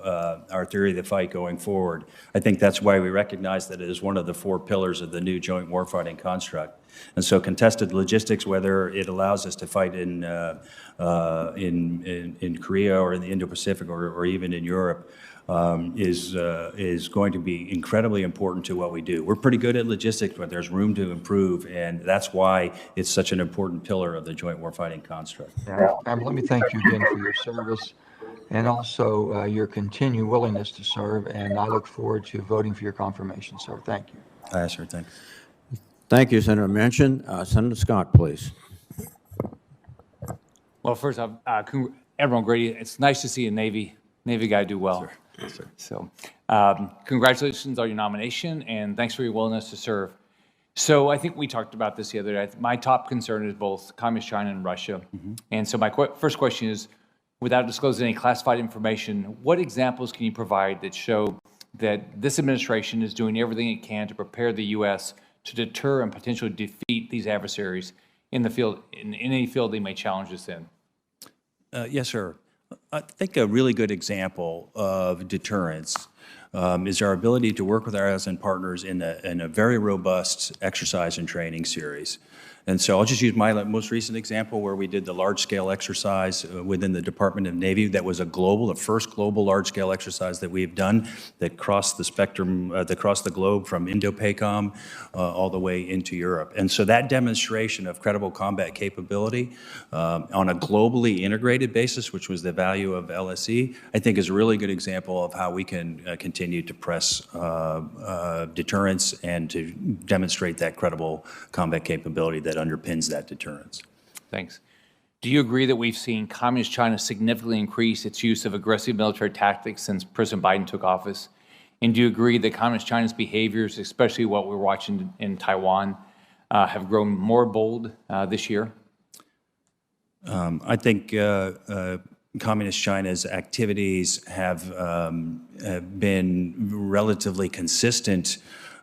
our theory of the fight going forward. I think that's why we recognize that it is one of the 4 pillars of the new joint warfighting construct. And so contested logistics, whether it allows us to fight in Korea or in the Indo-Pacific or even in Europe, is going to be incredibly important to what we do. We're pretty good at logistics, but there's room to improve, and that's why it's such an important pillar of the joint warfighting construct. Let me thank you again for your service and also your continued willingness to serve, and I look forward to voting for your confirmation, sir. Thank you. Yes, sir. Thank you. Thank you, Senator Manchin. Senator Scott, please. Well, first off, Admiral Grady, it's nice to see a Navy guy do well. Yes, sir. So congratulations on your nomination, and thanks for your willingness to serve. So I think we talked about this the other day. My top concern is both Communist China and Russia. And so my first question is, without disclosing any classified information, what examples can you provide that show that this administration is doing everything it can to prepare the U.S. to deter and potentially defeat these adversaries in the field, in any field they may challenge us in? Yes, sir. I think a really good example of deterrence is our ability to work with our allies and partners in a very robust exercise and training series. And so I'll just use my most recent example where we did the large-scale exercise within the Department of Navy. That was the first global large-scale exercise that we've done that crossed the spectrum, that crossed the globe from Indo-PACOM all the way into Europe. And so that demonstration of credible combat capability on a globally integrated basis, which was the value of LSE, I think is a really good example of how we can continue to press deterrence and to demonstrate that credible combat capability that underpins that deterrence. Thanks. Do you agree that we've seen Communist China significantly increase its use of aggressive military tactics since President Biden took office? And do you agree that Communist China's behaviors, especially what we're watching in Taiwan, have grown more bold this year? I think Communist China's activities have been relatively consistent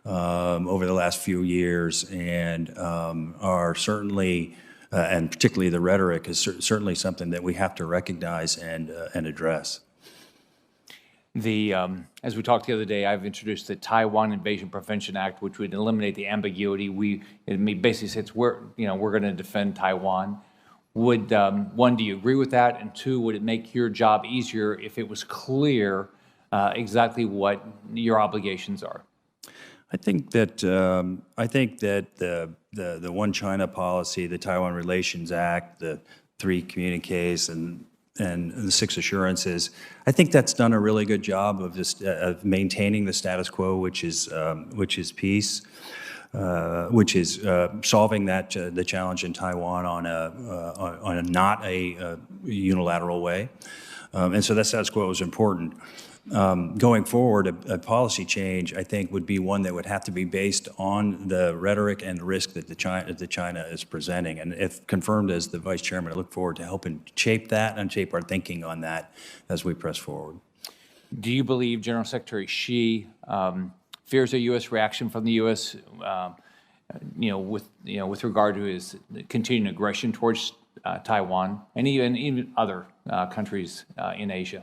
over the last few years, and are certainly, and particularly the rhetoric, is certainly something that we have to recognize and address. As we talked the other day, I've introduced the Taiwan Invasion Prevention Act, which would eliminate the ambiguity. It basically says we're going to defend Taiwan. Would one, do you agree with that? And two, would it make your job easier if it was clear exactly what your obligations are? I think that the One China policy, the Taiwan Relations Act, the 3 communiques, and the 6 assurances, I think that's done a really good job of maintaining the status quo, which is peace, which is solving the challenge in Taiwan on a not a unilateral way, and so that status quo is important. Going forward, a policy change, I think, would be one that would have to be based on the rhetoric and the risk that China is presenting. And if confirmed as the Vice Chairman, I look forward to helping shape that and shape our thinking on that as we press forward. Do you believe General Secretary Xi fears a U.S. reaction from the U.S., with regard to his continuing aggression towards Taiwan and even other countries in Asia?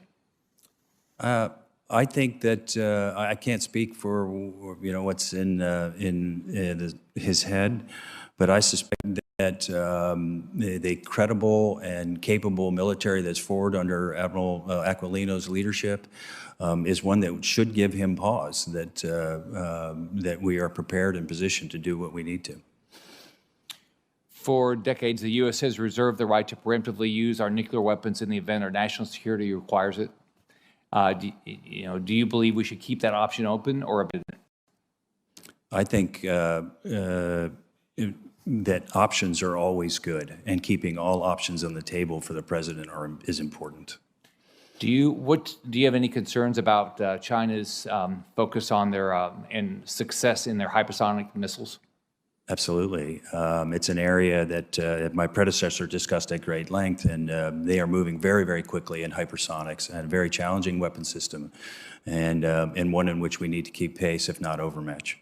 I think that I can't speak for what's in his head, but I suspect that the credible and capable military that's forward under Admiral Aquilino's leadership is one that should give him pause. That we are prepared and positioned to do what we need to. For decades, the U.S. has reserved the right to preemptively use our nuclear weapons in the event our national security requires it. Do you believe we should keep that option open or abandon it? I think that options are always good, and keeping all options on the table for the president is important. Do you have any concerns about China's focus on their and success in their hypersonic missiles? Absolutely. It's an area that my predecessor discussed at great length, and they are moving very, very quickly in hypersonics, and a very challenging weapon system, and one in which we need to keep pace, if not overmatch.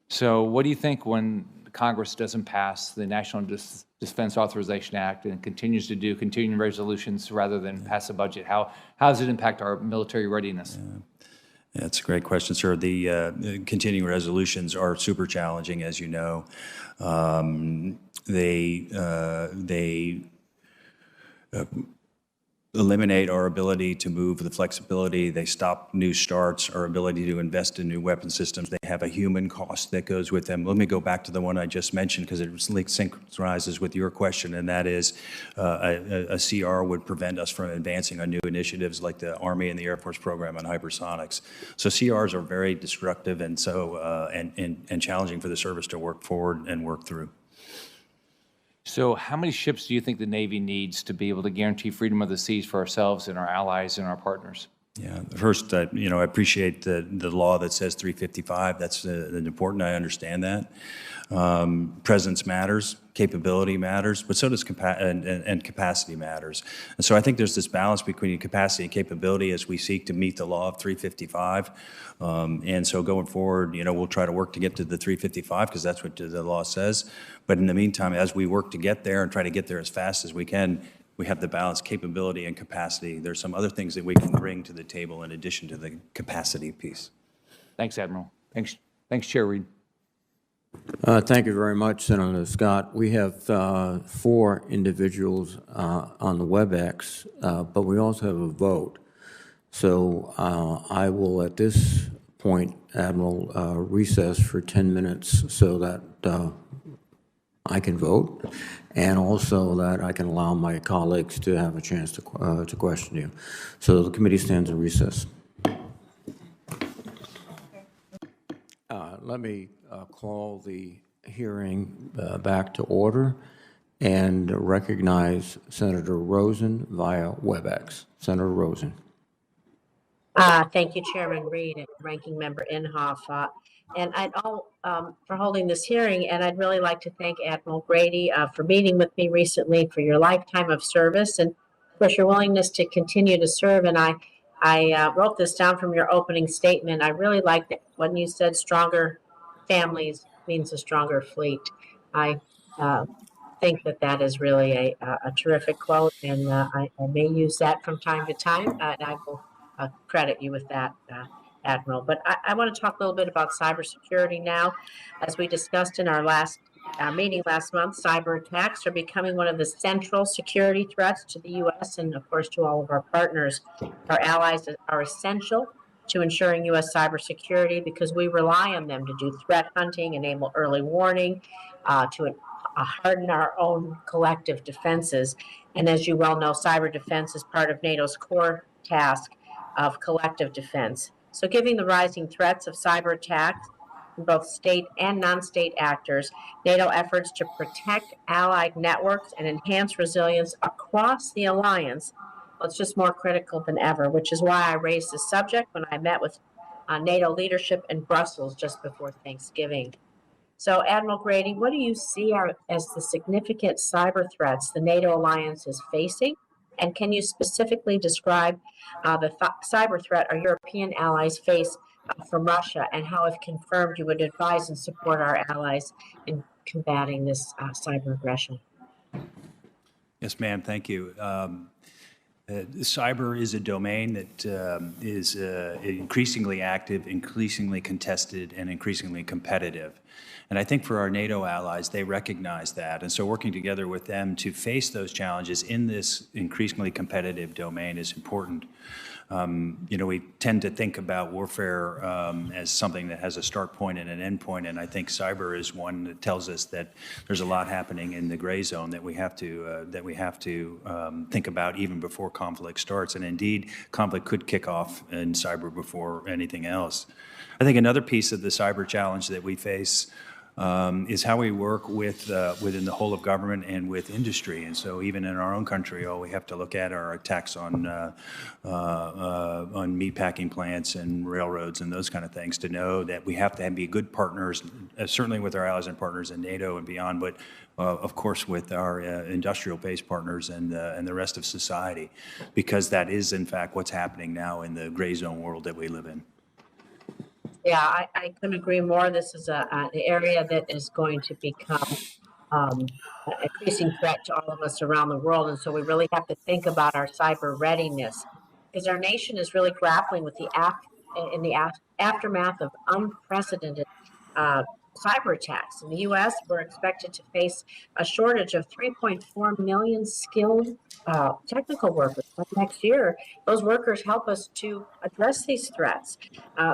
So what do you think when Congress doesn't pass the National Defense Authorization Act and continues to do continuing resolutions rather than pass a budget? How does it impact our military readiness? That's a great question, sir. The continuing resolutions are super challenging, as you know. They eliminate our ability to move the flexibility. They stop new starts, our ability to invest in new weapon systems. They have a human cost that goes with them. Let me go back to the one I just mentioned because it synchronizes with your question, and that is a CR would prevent us from advancing on new initiatives like the Army and the Air Force program on hypersonics. So CRs are very destructive and so and challenging for the service to work forward and work through. So how many ships do you think the Navy needs to be able to guarantee freedom of the seas for ourselves and our allies and our partners? Yeah, first, I appreciate the law that says 355. That's important. I understand that. Presence matters, capability matters, but so does capacity matters. And so I think there's this balance between capacity and capability as we seek to meet the law of 355. And so going forward, we'll try to work to get to the 355 because that's what the law says. But in the meantime, as we work to get there and try to get there as fast as we can, we have the balance, capability and capacity. There's some other things that we can bring to the table in addition to the capacity piece. Thanks, Admiral. Thanks, Chair Reed. Thank you very much, Senator Scott. We have 4 individuals on the WebEx, but we also have a vote. So I will, at this point, Admiral, recess for 10 minutes so that I can vote, and also that I can allow my colleagues to have a chance to question you. So the committee stands in recess. Let me call the hearing back to order and recognize Senator Rosen via WebEx. Senator Rosen. Thank you, Chairman Reed and Ranking Member Inhofe. And for holding this hearing, and I'd really like to thank Admiral Grady for meeting with me recently, for your lifetime of service, and of course your willingness to continue to serve. And I wrote this down from your opening statement. I really liked it when you said stronger families means a stronger fleet. I think that is really a terrific quote, and I may use that from time to time, and I will credit you with that, Admiral. But I want to talk a little bit about cybersecurity now. As we discussed in our last meeting last month, cyber attacks are becoming one of the central security threats to the U.S. and, of course, to all of our partners. Our allies are essential to ensuring U.S. cybersecurity because we rely on them to do threat hunting, enable early warning, to harden our own collective defenses. And as you well know, cyber defense is part of NATO's core task of collective defense. So given the rising threats of cyber attacks from both state and non-state actors, NATO efforts to protect allied networks and enhance resilience across the alliance, well, it's just more critical than ever, which is why I raised this subject when I met with NATO leadership in Brussels just before Thanksgiving. So, Admiral Grady, what do you see as the significant cyber threats the NATO alliance is facing? And can you specifically describe the cyber threat our European allies face from Russia, and how, if confirmed, you would advise and support our allies in combating this cyber aggression? Yes, ma'am. Thank you. Cyber is a domain that is increasingly active, increasingly contested, and increasingly competitive. And I think for our NATO allies, they recognize that. And so working together with them to face those challenges in this increasingly competitive domain is important. We tend to think about warfare as something that has a start point and an end point, and I think cyber is one that tells us that there's a lot happening in the gray zone that we have to think about even before conflict starts. And indeed, conflict could kick off in cyber before anything else. I think another piece of the cyber challenge that we face is how we work with within the whole of government and with industry. And so even in our own country, we have to look at our attacks on meatpacking plants and railroads and those kind of things to know that we have to be good partners, certainly with our allies and partners in NATO and beyond, but of course with our industrial-based partners and the rest of society, because that is in fact what's happening now in the gray zone world that we live in. Yeah, I couldn't agree more. This is an area that is going to become an increasing threat to all of us around the world. And so we really have to think about our cyber readiness, because our nation is really grappling with the aftermath of unprecedented cyber attacks. In the U.S., we're expected to face a shortage of 3.4 million skilled technical workers. But next year, those workers help us to address these threats.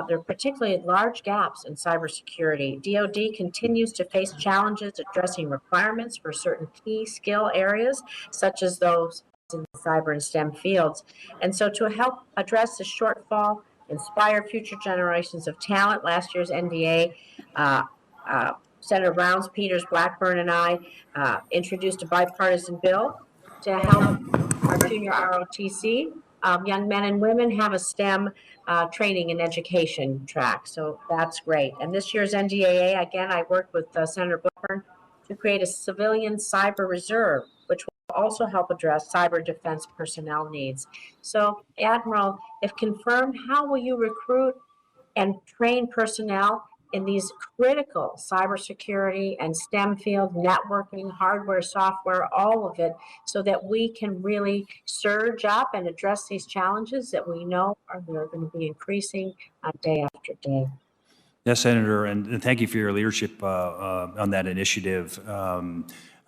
There are particularly large gaps in cybersecurity. DOD continues to face challenges addressing requirements for certain key skill areas, such as those in the cyber and STEM fields. And so to help address the shortfall, inspire future generations of talent, last year's NDA, Senator Rounds, Peters, Blackburn, and I introduced a bipartisan bill to help our junior ROTC young men and women have a STEM training and education track. So that's great. And this year's NDAA, again, I worked with Senator Blackburn to create a civilian cyber reserve, which will also help address cyber defense personnel needs. So, Admiral, if confirmed, how will you recruit and train personnel in these critical cybersecurity and STEM field, networking, hardware, software, all of it, so that we can really surge up and address these challenges that we know are going to be increasing day after day? Yes, Senator, and thank you for your leadership on that initiative.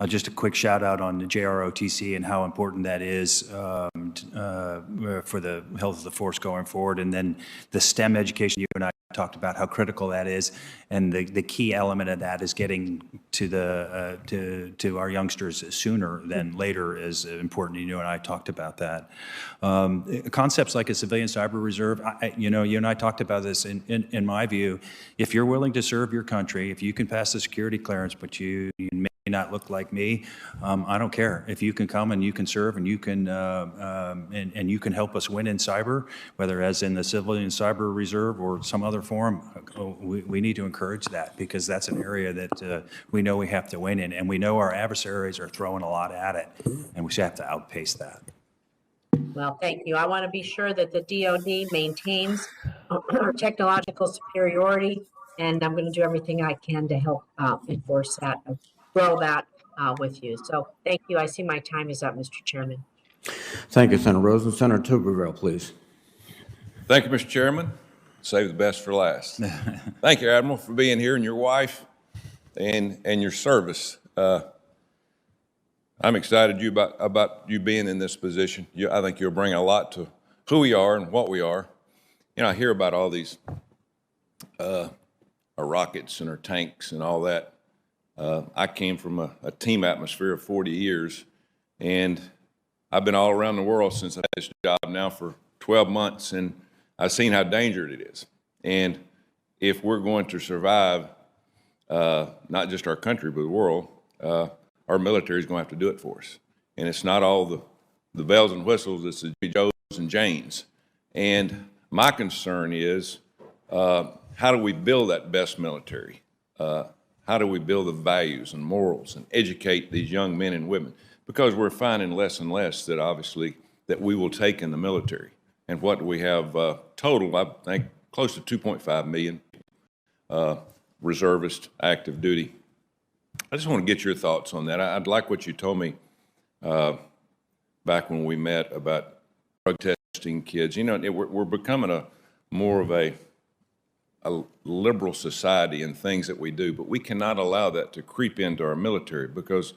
Just a quick shout out on the JROTC and how important that is for the health of the force going forward. And then the STEM education you and I talked about, how critical that is. And the key element of that is getting to to our youngsters sooner than later is important. You and I talked about that. Concepts like a civilian cyber reserve, you and I talked about this. In my view, if you're willing to serve your country, if you can pass the security clearance, but you may not look like me, I don't care. If you can come and you can serve and you can and you can help us win in cyber, whether as in the civilian cyber reserve or some other form, we need to encourage that, because that's an area that we know we have to win in, and we know our adversaries are throwing a lot at it, and we have to outpace that. Well, thank you. I want to be sure that the DOD maintains our technological superiority, and I'm going to do everything I can to help enforce that, grow that with you. So thank you. I see my time is up, Mr. Chairman. Thank you, Senator Rosen. Senator Tuberville, please. Thank you, Mr. Chairman. Save the best for last. Thank you, Admiral, for being here, and your wife and your service. I'm excited about you being in this position. I think you'll bring a lot to who we are and what we are. I hear about all these our rockets and our tanks and all that. I came from a team atmosphere of 40 years, and I've been all around the world since I've had this job now for 12 months, and I've seen how dangerous it is. And if we're going to survive, not just our country, but the world, our military is going to have to do it for us. And it's not all the bells and whistles, it's the Joes and Janes. And my concern is, how do we build that best military? How do we build the values and morals and educate these young men and women? Because we're finding less and less that obviously that we will take in the military. And what we have total, I think, close to 2.5 million reservist active duty. I just want to get your thoughts on that. I'd like what you told me back when we met about drug testing kids. We're becoming more of a liberal society in things that we do, but we cannot allow that to creep into our military, because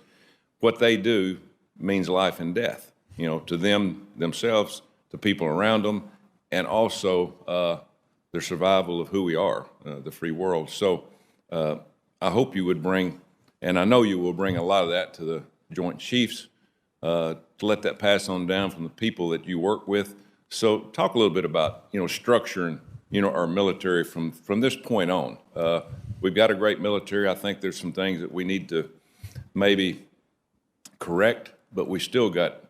what they do means life and death, to themselves, to people around them, and also the survival of who we are, the free world. So I hope you would bring, and I know you will bring, a lot of that to the Joint Chiefs, to let that pass on down from the people that you work with. So talk a little bit about, structuring, our military from this point on. we've got a great military. I think there's some things that we need to maybe correct, but we still got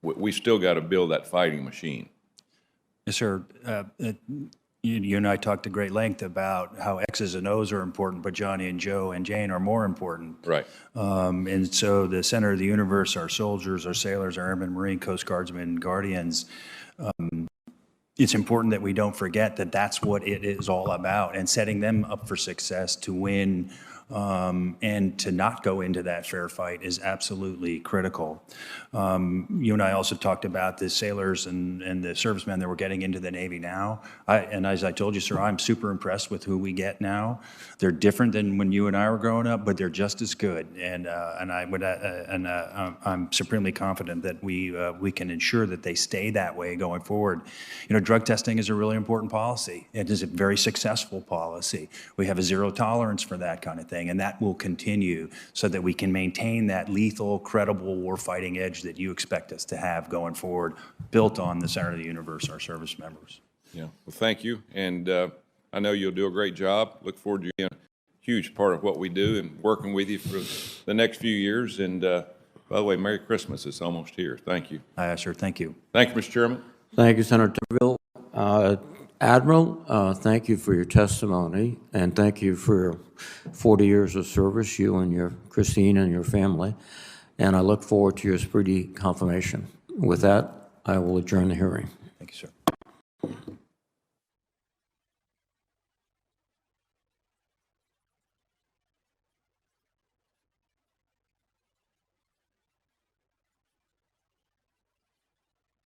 to build that fighting machine. Yes, sir. You and I talked at great length about how X's and O's are important, but Johnny and Joe and Jane are more important. Right. And so the center of the universe, our soldiers, our sailors, our airmen, Marine, Coast Guardsmen, Guardians, it's important that we don't forget that that's what it is all about, and setting them up for success to win and to not go into that fair fight is absolutely critical. You and I also talked about the sailors and the servicemen that we're getting into the Navy now. And as I told you, sir, I'm super impressed with who we get now. They're different than when you and I were growing up, but they're just as good. And I'm supremely confident that we can ensure that they stay that way going forward. You know, drug testing is a really important policy. It is a very successful policy. We have a zero tolerance for that kind of thing, and that will continue so that we can maintain that lethal, credible warfighting edge that you expect us to have going forward, built on the center of the universe, our service members. Yeah, well, thank you, and I know you'll do a great job. Look forward to being a huge part of what we do and working with you for the next few years. And by the way, Merry Christmas. It's almost here. Thank you. Sure. Thank you. Thank you, Mr. Chairman. Thank you, Senator Turnbull. Admiral, thank you for your testimony, and thank you for your 40 years of service, you and your Christine and your family, and I look forward to your speedy confirmation. With that, I will adjourn the hearing. Thank you, sir.